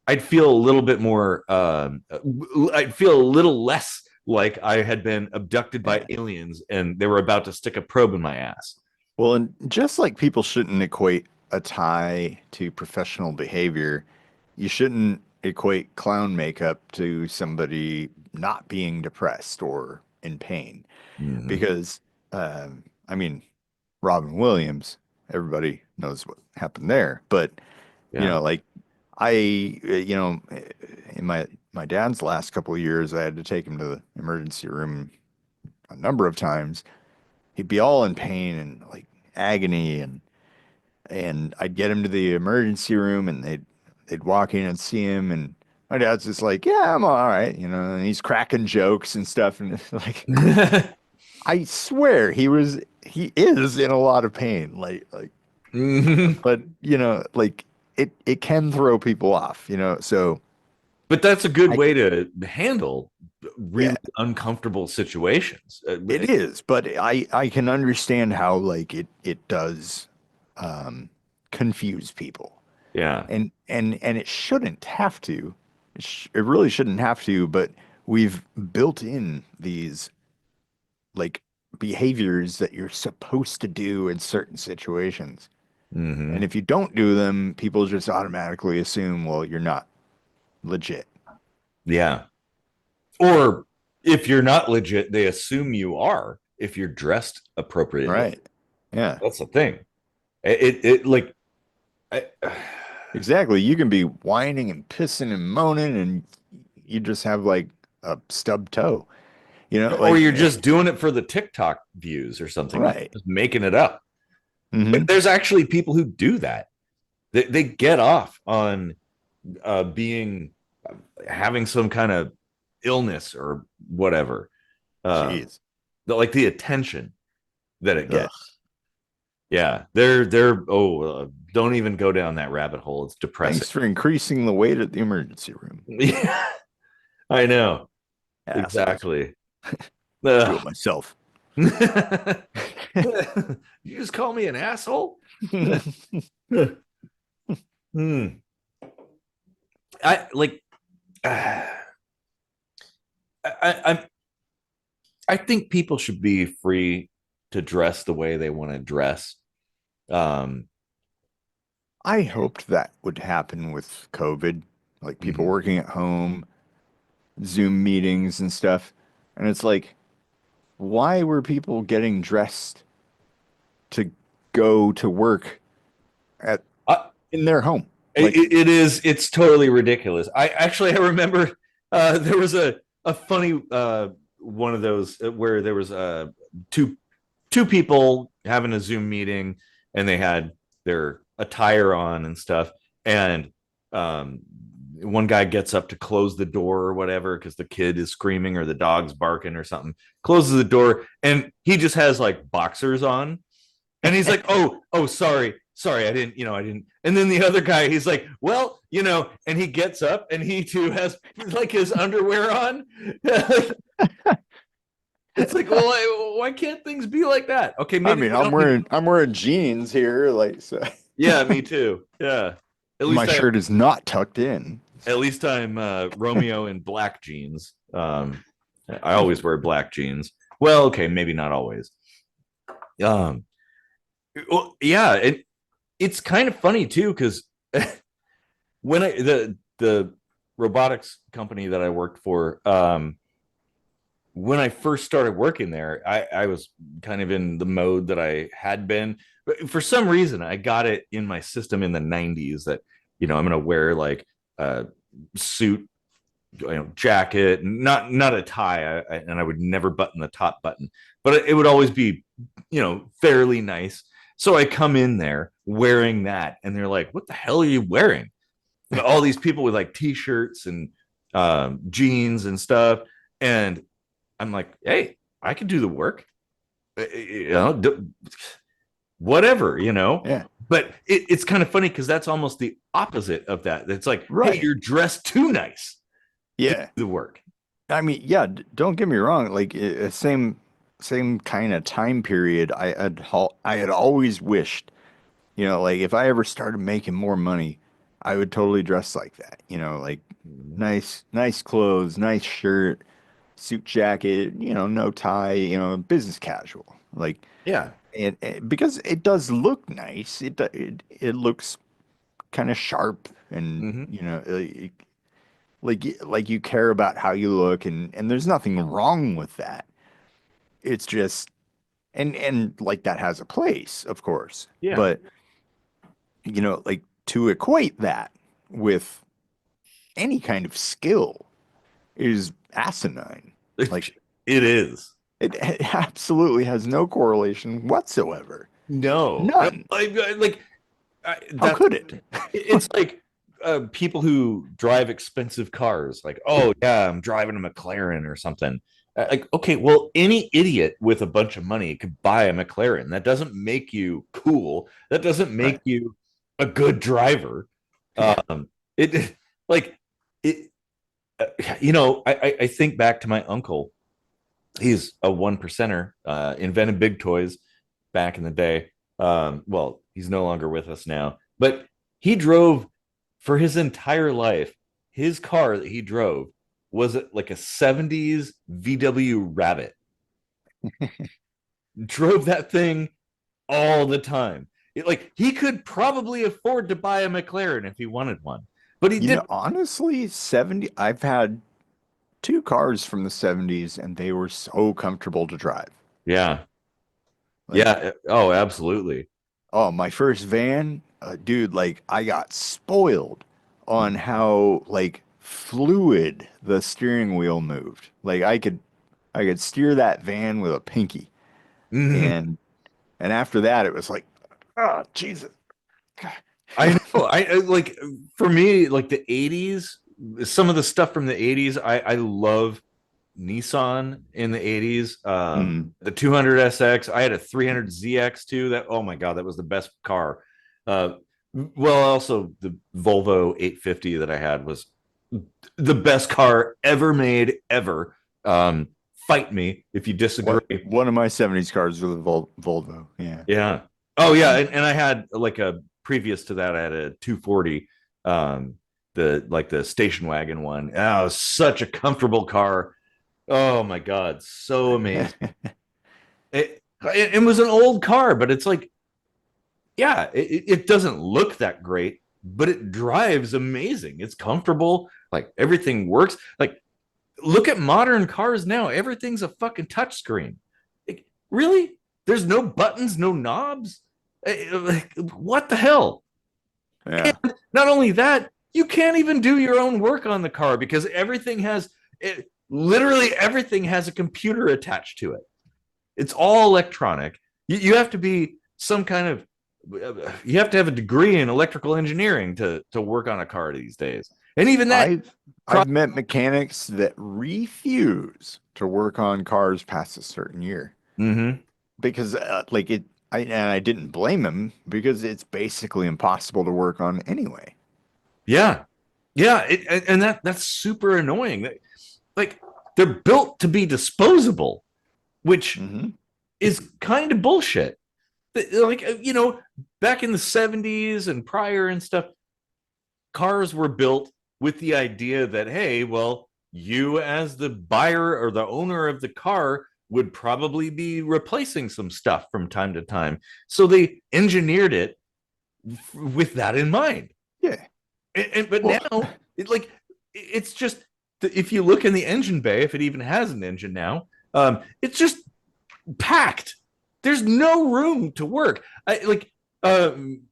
I'd feel a little bit more I'd feel a little less like I had been abducted by Yeah. aliens and they were about to stick a probe in my ass. Well, and just like people shouldn't equate a tie to professional behavior, you shouldn't equate clown makeup to somebody not being depressed or in pain. Mm-hmm. Because, I mean, Robin Williams, everybody knows what happened there. But, Yeah. like in my dad's last couple of years, I had to take him to the emergency room a number of times. He'd be all in pain and like agony, and I'd get him to the emergency room, and they'd walk in and see him, and my dad's just like, yeah, I'm all right, and he's cracking jokes and stuff, and it's like, I swear he is in a lot of pain, like, Mm-hmm. but like it can throw people off, so But that's a good I way to handle yeah, really uncomfortable situations. it is, but I can understand how like it does um confuse people. Yeah. And it shouldn't have to. It really shouldn't have to, but we've built in these like behaviors that you're supposed to do in certain situations. And Mm-hmm. if you don't do them, people just automatically assume, well, you're not legit. Yeah. Or if you're not legit, they assume you are if you're dressed appropriately. Right. Yeah, That's the thing. It like I, exactly. You can be whining and pissing and moaning, and you just have like a stub toe, or like, you're just doing it for the TikTok views or something. You're right. just making it up. Hmm. There's actually people who do that. They get off on being having some kind of illness or whatever. Jeez. The attention that it Ugh. gets. Yeah, they're don't even go down that rabbit hole. It's depressing. Thanks for increasing the wait at the emergency room. Yeah, I know. Assholes. Exactly. Do it myself. You just call me an asshole? Hmm. I like I think people should be free to dress the way they want to dress. Um, I hoped that would happen with COVID, like people mhm. working at home, Zoom meetings and stuff. And it's like, why were people getting dressed to go to work at I, in their home? it, Like, it's totally ridiculous. I remember there was a funny one of those where there was two people having a Zoom meeting and they had their attire on and stuff, and um one guy gets up to close the door or whatever because the kid is screaming or the dog's barking or something, closes the door, and he just has like boxers on, and he's like, oh, sorry, I didn't. And then the other guy, he's like, well, and he gets up and he too has like his underwear on. It's like, well, why can't things be like that? Okay, I maybe mean, I'm wearing jeans here, like, so yeah, me too. Yeah, my shirt is not tucked in. at least I'm Romeo in black jeans. I always wear black jeans. Well, okay, maybe not always. Um, well, yeah, it's kind of funny too because when the robotics company that I worked for, when I first started working there, I was kind of in the mode that I had been. But for some reason, I got it in my system in the 90s that, I'm going to wear like a suit, jacket, not a tie. And I would never button the top button, but it would always be, fairly nice. So I come in there wearing that and they're like, what the hell are you wearing? All these people with like t-shirts and jeans and stuff. And I'm like, hey, I can do the work, whatever. Yeah, But it's kind of funny because that's almost the opposite of that. It's like, hey, right. you're dressed too nice to Yeah. do the work. I mean, yeah, don't get me wrong. Like, same kind of time period. I had always wished, like if I ever started making more money, I would totally dress like that. Like Mhm. nice clothes, nice shirt, suit jacket, no tie, business casual. Like, Yeah. and because it does look nice, it looks kind of sharp, and Hmm. like you care about how you look, and there's nothing wrong with that. It's just, and like that has a place, of course, Yeah. but like to equate that with any kind of skill is asinine. Like It is. it absolutely has no correlation whatsoever. No. None. Like How that's could it? it's like people who drive expensive cars, like, oh yeah, I'm driving a McLaren or something. Like, okay, well, any idiot with a bunch of money could buy a McLaren. That doesn't make you cool. That doesn't make Right. you a good driver. Yeah. It like it. I think back to my uncle. He's a one percenter. Invented big toys back in the day. Well, he's no longer with us now, but he drove for his entire life. His car that he drove was like a 70s VW Rabbit. Drove that thing all the time. Like he could probably afford to buy a McLaren if he wanted one, but he didn't. Honestly, 70, I've had two cars from the 70s and they were so comfortable to drive. Yeah. Like, Yeah. Oh, absolutely. oh, my first van, dude, like I got spoiled on how like fluid the steering wheel moved. Like I could steer that van with a pinky. Mhm. And after that it was like, oh, Jesus. I know. I like for me, like the 80s some of the stuff from the 80s. I love Nissan in the 80s. The 200SX. I had a 300ZX too. That, oh my God, that was the best car. Well, also the Volvo 850 that I had was the best car ever made, ever. Fight me if you disagree. One of my 70s cars was a Volvo. Yeah. Yeah. Oh yeah, and I had like a previous to that, I had a 240, the station wagon one. Oh, it was such a comfortable car. Oh my God, so amazing. It was an old car, but it's like, yeah, it doesn't look that great, but it drives amazing. It's comfortable. Like everything works. Like, look at modern cars now. Everything's a fucking touchscreen. Like, really? There's no buttons, no knobs. Like, what the hell? Yeah. And not only that, you can't even do your own work on the car because literally everything has a computer attached to it. It's all electronic. You have to be some kind of, you have to have a degree in electrical engineering to work on a car these days. And even that, I've met mechanics that refuse to work on cars past a certain year because I didn't blame him because it's basically impossible to work on anyway. yeah, yeah, and that's super annoying. Like, they're built to be disposable, which is kind of bullshit. Like, back in the 70s and prior and stuff, cars were built with the idea that, hey, well, you as the buyer or the owner of the car would probably be replacing some stuff from time to time. So they engineered it with that in mind. Yeah. But now, it's just, if you look in the engine bay, if it even has an engine now, it's just packed. There's no room to work. Sutton,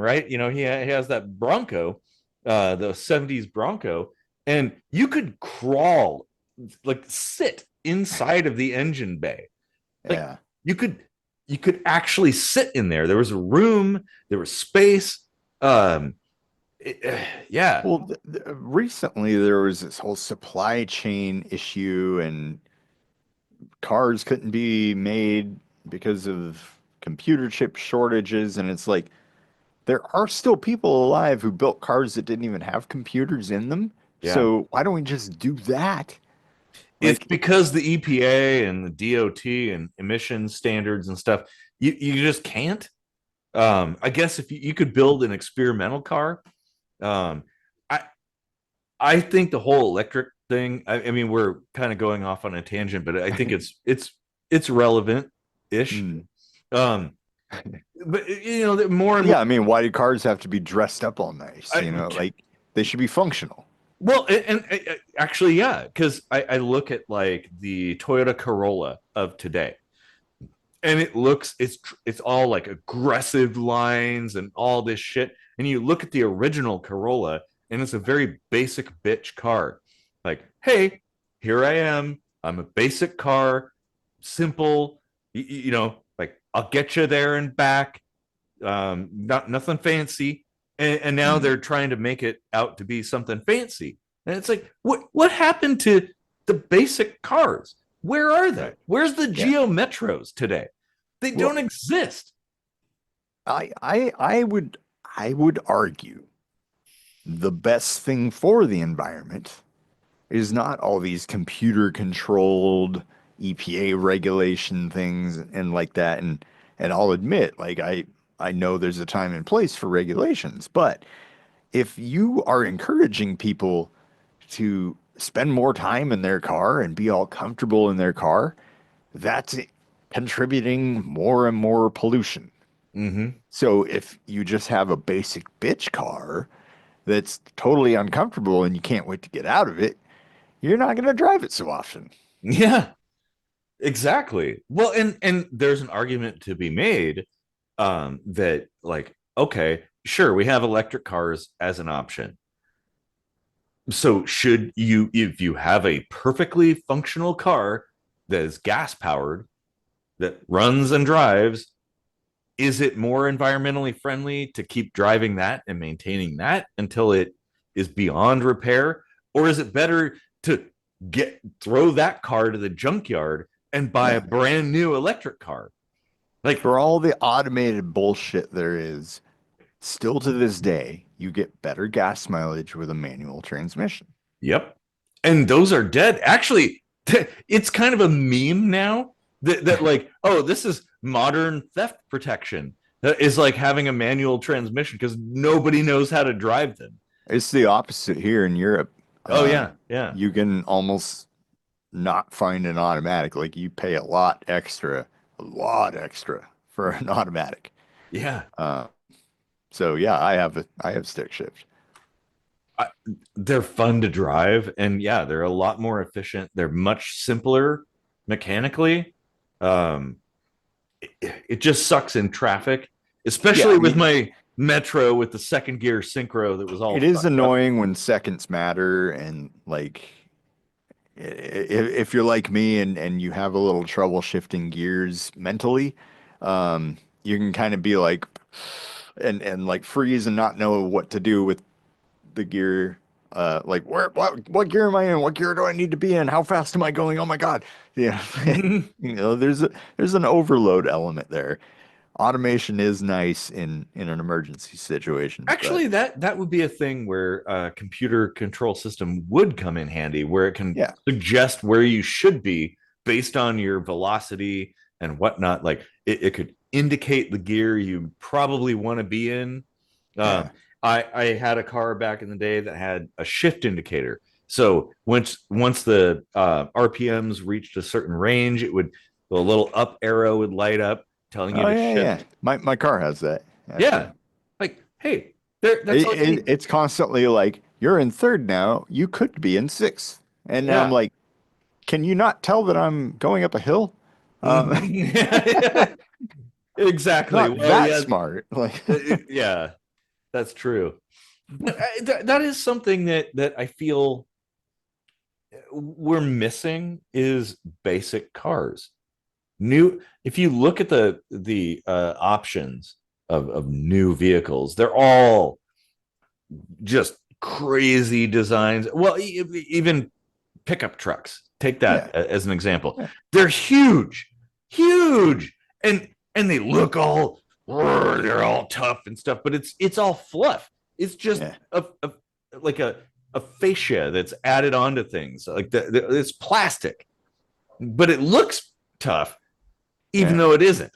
right? He has that Bronco, the 70s Bronco, and you could crawl, like sit inside of the engine bay. Like, Yeah. you could actually sit in there. There was a room, there was space. Yeah. Well, recently there was this whole supply chain issue and cars couldn't be made because of computer chip shortages. And it's like, there are still people alive who built cars that didn't even have computers in them. Yeah. So why don't we just do that? It's because the EPA and the DOT and emission standards and stuff, you just can't. I guess if you could build an experimental car, I think the whole electric thing. I mean, we're kind of going off on a tangent, but I think it's relevant ish. But more and Yeah, I mean, why do cars have to be dressed up all nice? Like they should be functional. Well, and actually, yeah, because I look at like the Toyota Corolla of today, and it's all like aggressive lines and all this shit. And you look at the original Corolla, and it's a very basic bitch car. Like, hey, here I am. I'm a basic car, simple. Like, I'll get you there and back. Nothing fancy. And now they're trying to make it out to be something fancy. And it's like, what happened to the basic cars? Where are they? Where's the Geo Metros today? They don't exist. I would argue the best thing for the environment is not all these computer controlled EPA regulation things and like that. And I'll admit, like I know there's a time and place for regulations, but if you are encouraging people to spend more time in their car and be all comfortable in their car, that's contributing more and more pollution. So if you just have a basic bitch car that's totally uncomfortable and you can't wait to get out of it, you're not going to drive it so often. Yeah, exactly. Well, and there's an argument to be made that, like, okay, sure, we have electric cars as an option. So if you have a perfectly functional car that is gas powered, that runs and drives, is it more environmentally friendly to keep driving that and maintaining that until it is beyond repair, or is it better to throw that car to the junkyard and buy a brand new electric car? Like, For all the automated bullshit there is, still to this day, you get better gas mileage with a manual transmission. yep. And those are dead. Actually, it's kind of a meme now that like, oh, this is modern theft protection. That is like having a manual transmission because nobody knows how to drive them. It's the opposite here in Europe. Oh yeah, yeah. You can almost not find an automatic. Like you pay a lot extra for an automatic. Yeah. So yeah, I have stick shift. They're fun to drive, and yeah, they're a lot more efficient. They're much simpler mechanically. It just sucks in traffic, especially with my Metro with the second gear synchro that was all. It is annoying when seconds matter, and like if you're like me and you have a little trouble shifting gears mentally, you can kind of be like and like freeze and not know what to do with the gear. Like what gear am I in? What gear do I need to be in? How fast am I going? Oh my God. Yeah. There's an overload element there. Automation is nice in an emergency situation. Actually, that would be a thing where a computer control system would come in handy, where it can suggest where you should be based on your velocity and whatnot. Like it could indicate the gear you probably want to be in. I had a car back in the day that had a shift indicator. So once the RPMs reached a certain range, a little up arrow would light up telling you to shift. Yeah. My car has that. Actually. Yeah. Like, hey, it's constantly like, you're in third now. You could be in sixth. And I'm like, can you not tell that I'm going up a hill? Exactly. Not that smart. Like, yeah, that's true. But that is something that I feel we're missing is basic cars. If you look at the options of new vehicles, they're all just crazy designs. Well, even pickup trucks, take that as an example. They're huge, and they look they're all tough and stuff, but it's all fluff. It's just like a fascia that's added onto things. Like it's plastic, but it looks tough, even though it isn't.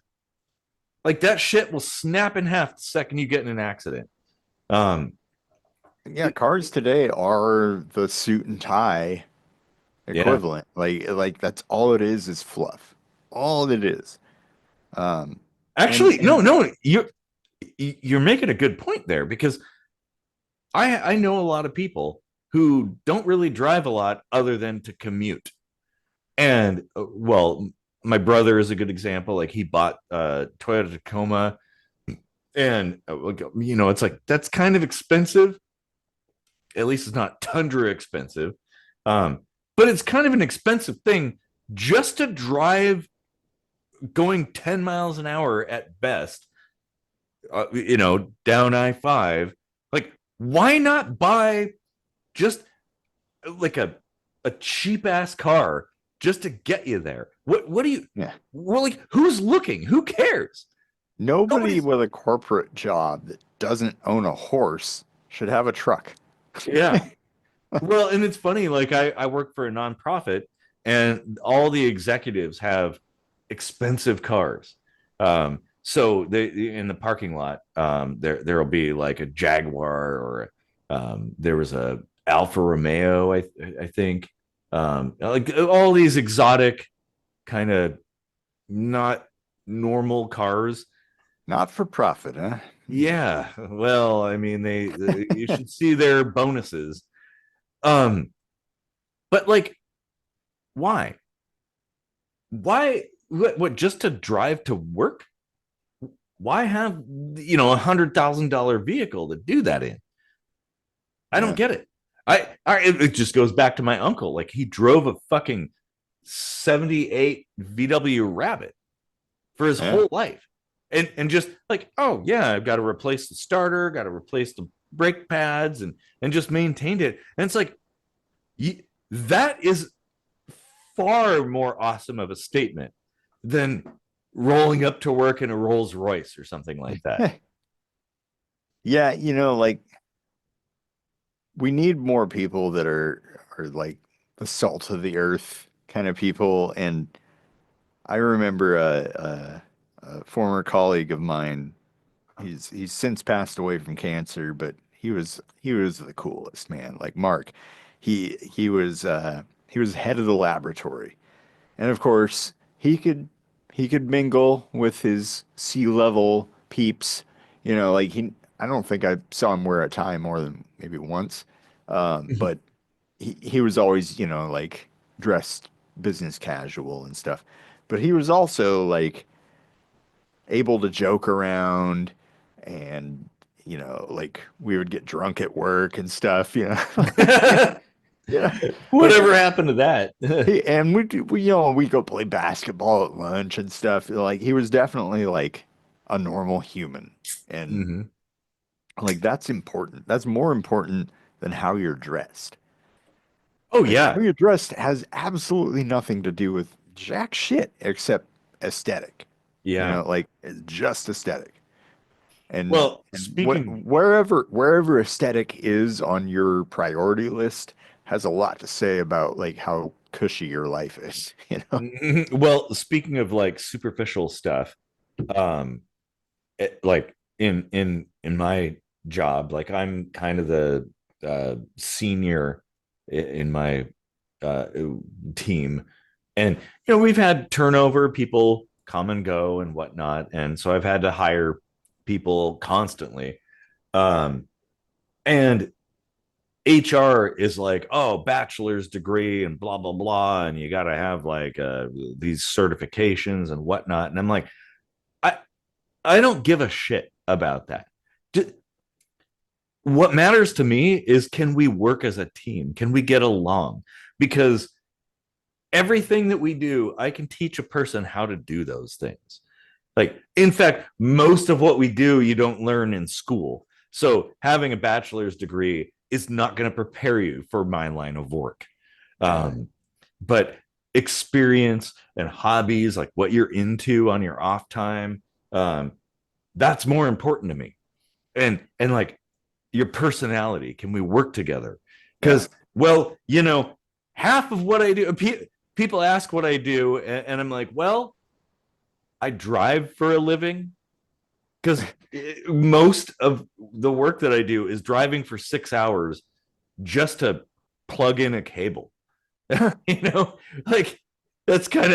Like that shit will snap in half the second you get in an accident. Cars today are the suit and tie equivalent. Like that's all it is fluff. All it is. Actually, no, you're making a good point there, because I know a lot of people who don't really drive a lot other than to commute. And my brother is a good example. Like he bought a Toyota Tacoma, and it's like that's kind of expensive. At least it's not Tundra expensive, but it's kind of an expensive thing just to drive going 10 miles an hour at best, down I-5. Like, why not buy just like a cheap ass car just to get you there? What do you, well, like, who's looking? Who cares? Nobody with a corporate job that doesn't own a horse should have a truck. Yeah. Well, and it's funny, like I work for a nonprofit, and all the executives have expensive cars. So they in the parking lot, there'll be like a Jaguar, or there was a Alfa Romeo, I think, like all these exotic kind of not normal cars. Not for profit, huh? Yeah. Well, I mean, you should see their bonuses. But like, why? What, just to drive to work? Why have $100,000 vehicle to do that in? I don't get it. It just goes back to my uncle. Like, he drove a fucking 78 VW Rabbit for his whole life. And just like, oh yeah, I've got to replace the starter, got to replace brake pads and just maintained it. And it's like, that is far more awesome of a statement than rolling up to work in a Rolls Royce or something like that. Yeah, like we need more people that are like the salt of the earth kind of people. And I remember a former colleague of mine. He's since passed away from cancer, but he was the coolest, man. Like Mark, he was head of the laboratory, and of course he could mingle with his sea level peeps. Like I don't think I saw him wear a tie more than maybe once, but he was always like dressed business casual and stuff. But he was also like able to joke around and like we would get drunk at work and stuff, yeah, like Whatever happened to that? and we go play basketball at lunch and stuff. Like he was definitely like a normal human, and Mm-hmm. like that's important. That's more important than how you're dressed. Oh Like yeah, how you're dressed has absolutely nothing to do with jack shit except aesthetic. yeah. Like it's just aesthetic. And Well, and what speaking, wherever aesthetic is on your priority list has a lot to say about like how cushy your life is, well, speaking of like superficial stuff, um, like in my job, like I'm kind of the senior in my uh, team, and we've had turnover, people come and go and whatnot, and so I've had to hire people constantly, um, and HR is like, oh, bachelor's degree and blah blah blah, and you got to have like these certifications and whatnot, and I'm like, I I don't give a shit about that. What matters to me is, can we work as a team? Can we get along? Because everything that we do, I can teach a person how to do those things. Like, in fact, most of what we do, you don't learn in school. So having a bachelor's degree is not going to prepare you for my line of work. Um, but experience and hobbies, like what you're into on your off time, um, that's more important to me. And like your personality, can we work together? Yeah. Because, well, half of what I do, people ask what I do, and I'm like, well, I drive for a living, because most of the work that I do is driving for 6 hours just to plug in a cable. Like that's kind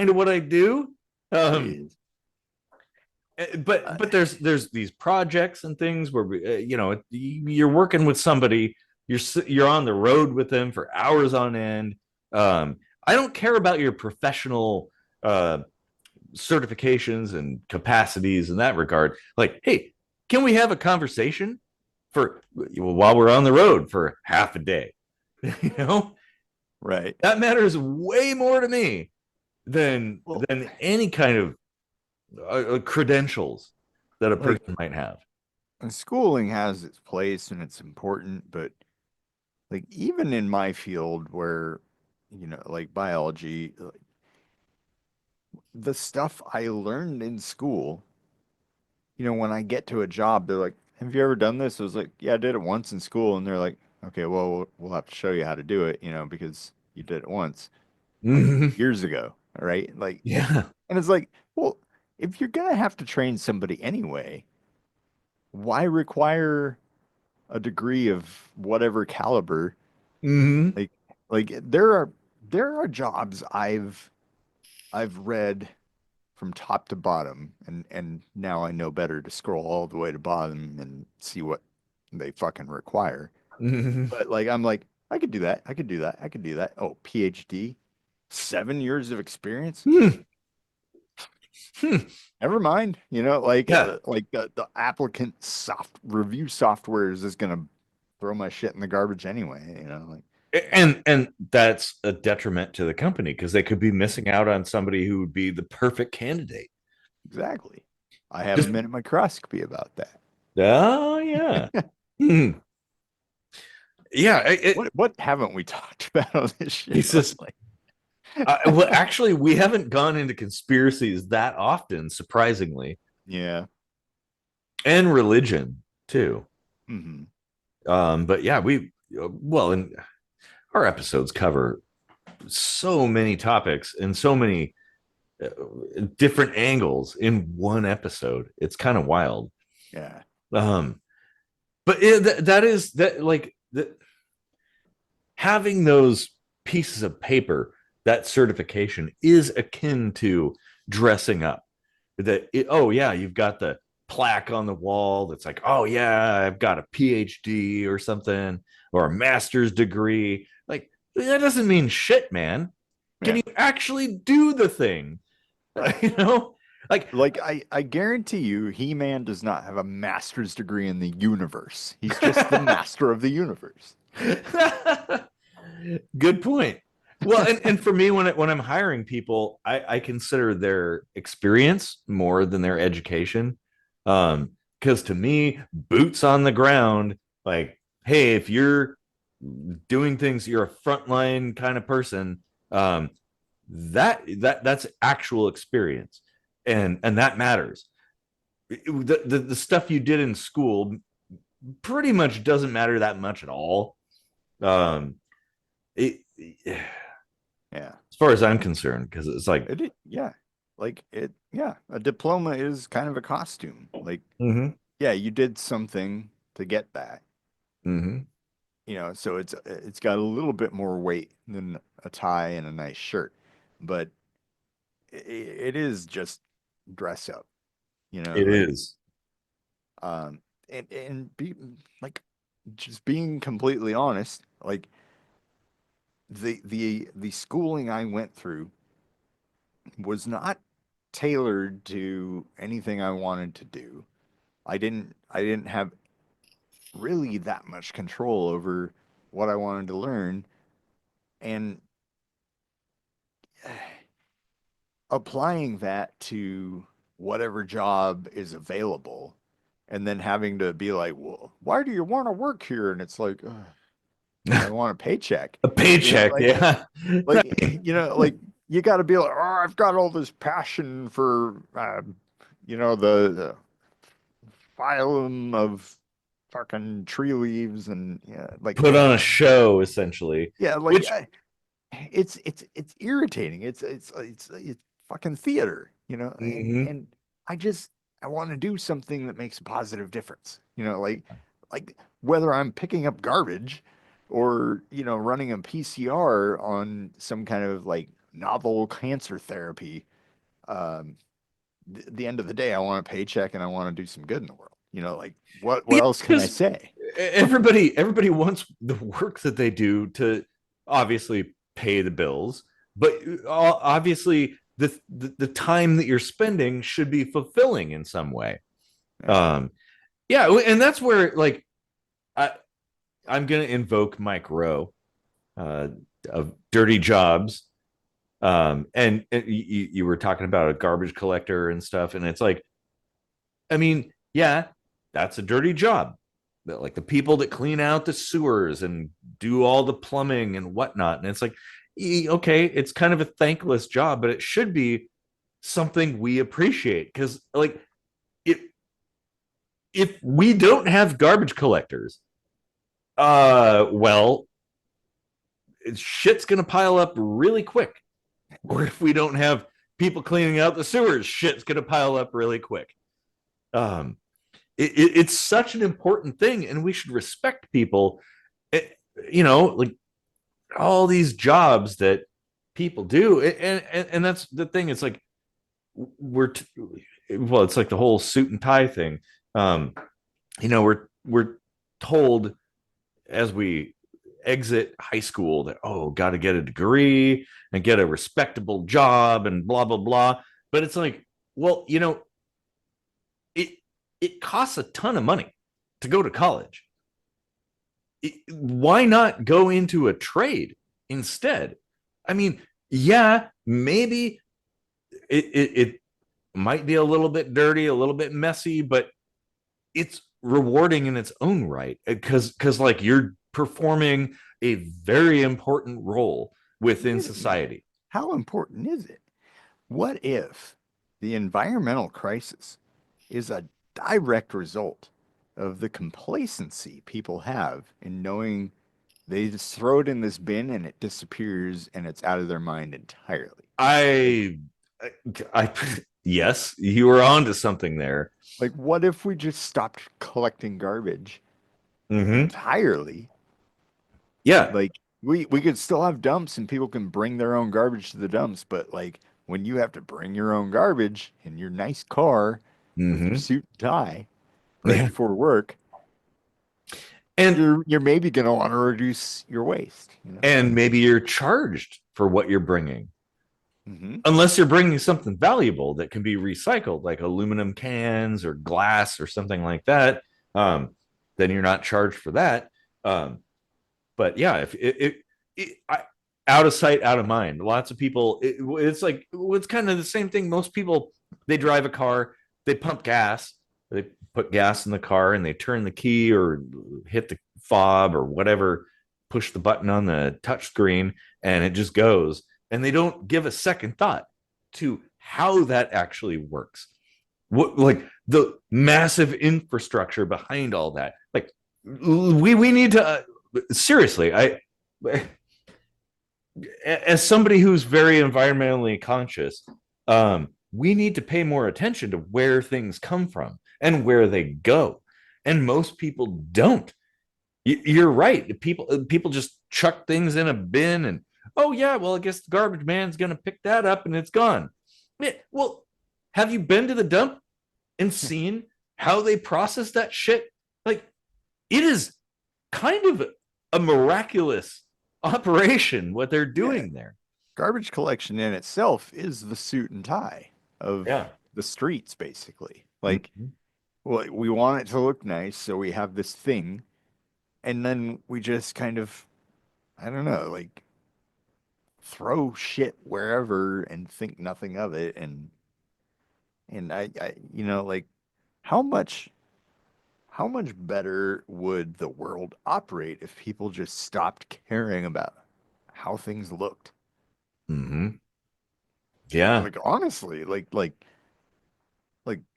of what I do. Um, Jeez. but there's these projects and things where you're working with somebody, you're on the road with them for hours on end. I don't care about your professional uh, certifications and capacities in that regard. Like, hey, can we have a conversation for while we're on the road for half a day? you know Right. that matters way more to me than Well, any kind of credentials that a like person might have. schooling has its place and it's important, but like even in my field where, like biology, the stuff I learned in school, when I get to a job, they're like, "Have you ever done this?" I was like, "Yeah, I did it once in school." And they're like, "Okay, well, we'll have to show you how to do it, because you did it once, like Mhm. years ago, all right?" Like, Yeah. and it's like, well, if you're gonna have to train somebody anyway, why require a degree of whatever caliber? Hmm. Like, like there are jobs I've read from top to bottom, and now I know better to scroll all the way to bottom and see what they fucking require. Hmm. But like I'm like, I could do that. I could do that. I could do that. Oh, PhD, 7 years of experience. Hmm. Never mind. Like Yeah. the applicant soft review software is just gonna throw my shit in the garbage anyway. Like And that's a detriment to the company, because they could be missing out on somebody who would be the perfect candidate. exactly. I have a Just minute microscopy about that. oh yeah. Hmm. Yeah, What haven't we talked about on this show? it's just Like, well, actually, we haven't gone into conspiracies that often, surprisingly, yeah. and religion too. Hmm. But yeah, well, and our episodes cover so many topics and so many uh, different angles in one episode. It's kind of wild. Yeah. Um, but that is that like having those pieces of paper, that certification is akin to dressing up. Oh yeah, you've got the plaque on the wall that's like, oh yeah, I've got a PhD or something, or a master's degree. Like that doesn't mean shit, man. Can Yeah. you actually do the thing? you know, like Like I guarantee you, He-Man does not have a master's degree in the universe. He's just the master of the universe. good point. Well, and for me, when I'm hiring people, I consider their experience more than their education. Because to me, boots on the ground, like, hey, if you're doing things, you're a frontline kind of person. Um, that's actual experience, and that matters. The stuff you did in school pretty much doesn't matter that much at all. Um, Yeah. as far as I'm concerned, because it's like, Yeah. Like yeah, a diploma is kind of a costume. Like, mm-hmm, yeah, you did something to get that. mm-hmm. So it's got a little bit more weight than a tie and a nice shirt, but it is just dress up, It like is. um and be like just being completely honest, like the schooling I went through was not tailored to anything I wanted to do. I didn't have really that much control over what I wanted to learn, and applying that to whatever job is available and then having to be like, well, why do you want to work here? And it's like, I want a paycheck. A paycheck, Like, yeah. like you got to be like, oh, I've got all this passion for, the phylum of fucking tree leaves and yeah, like, Put on a show, essentially. yeah, like Which, it's irritating. It's fucking theater, and mhm. and I just I want to do something that makes a positive difference. Like whether I'm picking up garbage or, running a PCR on some kind of like novel cancer therapy. Um, the end of the day, I want a paycheck and I want to do some good in the world. Like what Yeah, else can I because say? everybody wants the work that they do to obviously pay the bills, but obviously the time that you're spending should be fulfilling in some way. Yeah. Um, yeah, and that's where like I I'm gonna invoke Mike Rowe uh, of Dirty Jobs. And you were talking about a garbage collector and stuff, and it's like, I mean, yeah, that's a dirty job. Like the people that clean out the sewers and do all the plumbing and whatnot. And it's like, okay, it's kind of a thankless job, but it should be something we appreciate. Because like if we don't have garbage collectors, well, shit's gonna pile up really quick. Or if we don't have people cleaning out the sewers, shit's gonna pile up really quick. Um, it's such an important thing, and we should respect people. Like all these jobs that people do, and that's the thing. It's like well, it's like the whole suit and tie thing. Um, we're told as we exit high school that, oh, got to get a degree and get a respectable job and blah blah blah. But it's like, well, it it costs a ton of money to go to college. Why not go into a trade instead? I mean, yeah, maybe it might be a little bit dirty, a little bit messy, but it's rewarding in its own right, because like you're performing a very important role within Wait a minute. society. How important is it? What if the environmental crisis is a direct result of the complacency people have in knowing they just throw it in this bin and it disappears and it's out of their mind entirely? Like, I, I, yes, you were onto something there. like what if we just stopped collecting garbage Hmm. entirely? Yeah. Like we could still have dumps and people can bring their own garbage to the dumps, but like when you have to bring your own garbage in your nice car with your Hmm. suit and tie right Yeah. before work, And you're maybe gonna want to reduce your waste, you know? and maybe you're charged for what you're bringing, Hmm. unless you're bringing something valuable that can be recycled, like aluminum cans or glass or something like that. Um, then you're not charged for that. Um, but yeah, if out of sight, out of mind. Lots of people, it's like it's kind of the same thing. Most people, they drive a car, they pump gas, they put gas in the car, and they turn the key or hit the fob or whatever, push the button on the touch screen, and it just goes. And they don't give a second thought to how that actually works. What, like the massive infrastructure behind all that. Like we need to seriously. I as somebody who's very environmentally conscious, we need to pay more attention to where things come from and where they go. And most people don't. You're right. People just chuck things in a bin and, oh yeah, well I guess the garbage man's gonna pick that up and it's gone. Well, have you been to the dump and seen how they process that shit? Like it is kind of a miraculous operation what they're Yeah, doing there. garbage collection in itself is the suit and tie of Yeah. the streets, basically. Like, Mhm. well, we want it to look nice, so we have this thing, and then we just kind of, I don't know, like throw shit wherever and think nothing of it. And you know, like how much how much better would the world operate if people just stopped caring about how things looked? Mhm. Yeah. Like honestly, like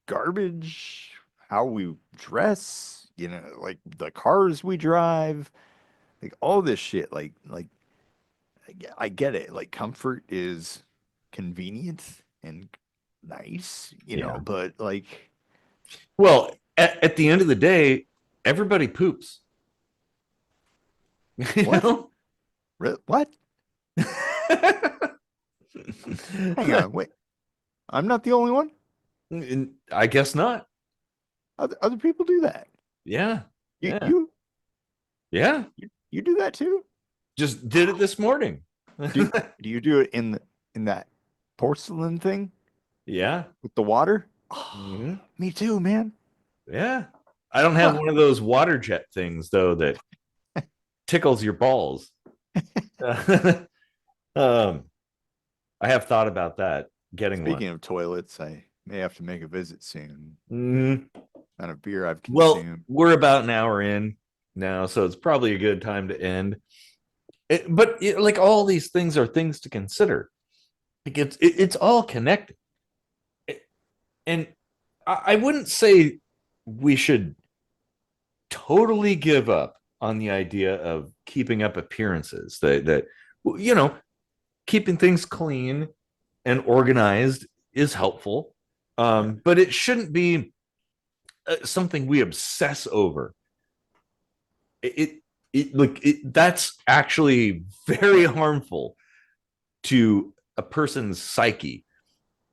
garbage, how we dress, you know, like the cars we drive, like all this shit, like I get it. Like comfort is convenient and nice, you know, Yeah. but like Well, at the end of the day, everybody poops. You what? know? What? Hang on, wait. I'm not the only one. I guess not. Other people do that. Yeah. You Yeah. you Yeah. you do that too? Just did it this morning. Do do you do it in that porcelain thing Yeah. with the water? Mhm. Me too, man. Yeah. I don't have Huh. one of those water jet things though that tickles your balls. um, I have thought about that, getting one. Speaking of toilets, I may have to make a visit soon. Mhm. Amount of beer I've Well, consumed. we're about an hour in now, so it's probably a good time to end. But like all these things are things to consider. Like it's all connected. And I wouldn't say we should totally give up on the idea of keeping up appearances. That you know, keeping things clean and organized is helpful, Yeah. but it shouldn't be something we obsess over. That's actually very harmful to a person's psyche.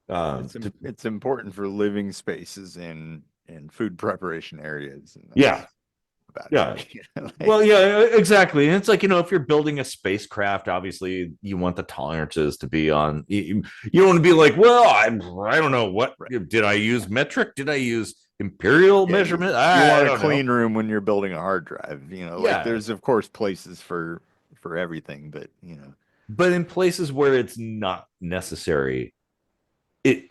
It's important for living spaces in food preparation areas, and Yeah, that's about yeah. it. You know, Well, like, yeah, exactly. And it's like, if you're building a spacecraft, obviously you want the tolerances to be on. You don't want to be like, well, I don't know what right. did I use metric? Did I use imperial Yeah, measurement? you I want a don't know. clean room when you're building a hard drive. You know, like Yeah, there's of course places for everything, but you know, but in places where it's not necessary, it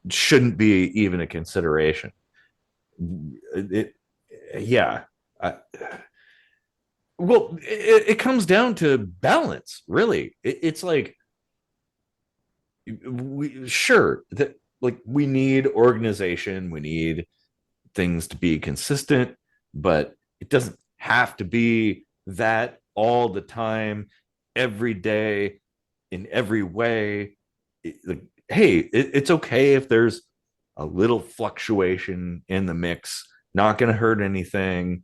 shouldn't be even a consideration. It yeah. I, well, it comes down to balance, really. It's like we sure that like we need organization, we need things to be consistent, but it doesn't have to be that all the time, every day, in every way. Like, hey, it's okay if there's a little fluctuation in the mix, not going to hurt anything.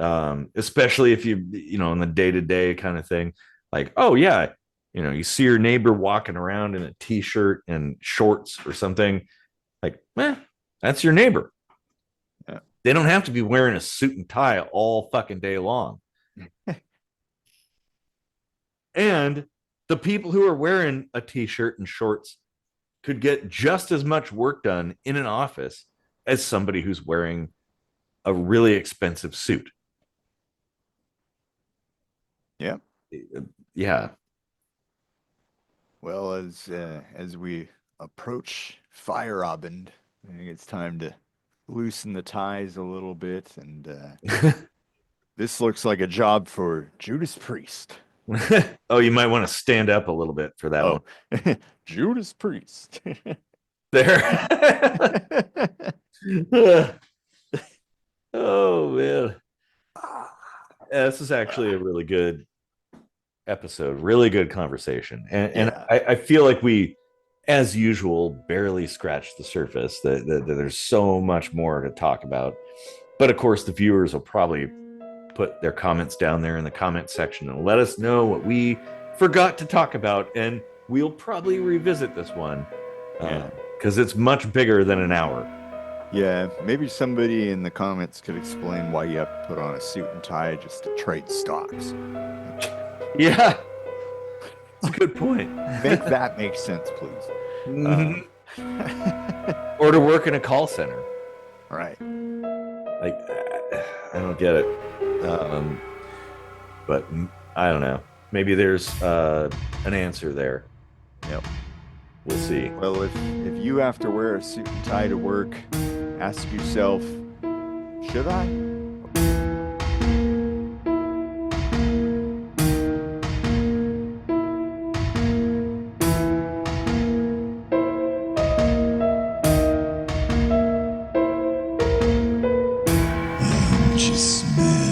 Especially if you know, in the day-to-day kind of thing, like, oh yeah, you know, you see your neighbor walking around in a t-shirt and shorts or something, like, that's your neighbor. Yeah. They don't have to be wearing a suit and tie all fucking day long. And the people who are wearing a t-shirt and shorts could get just as much work done in an office as somebody who's wearing a really expensive suit. Yeah. Yeah. Well, as we approach Fire Abend, I think it's time to loosen the ties a little bit, and this looks like a job for Judas Priest. Oh, you might want to stand up a little bit for that one. Judas Priest. There. Oh man. Yeah, this is actually a really good episode, really good conversation. And Yeah. I feel like we, as usual, barely scratched the surface. That there's so much more to talk about. But of course, the viewers will probably put their comments down there in the comment section and let us know what we forgot to talk about, and we'll probably revisit this one because it's much bigger than an hour. Yeah, maybe somebody in the comments could explain why you have to put on a suit and tie just to trade stocks. Yeah, it's a good point. Make that make sense, please. Mhm. Or to work in a call center. Right. Like, I don't get it. But I don't know. Maybe there's an answer there. Yep. We'll see. Well, if you have to wear a suit and tie to work, ask yourself, should I? I'm just mad.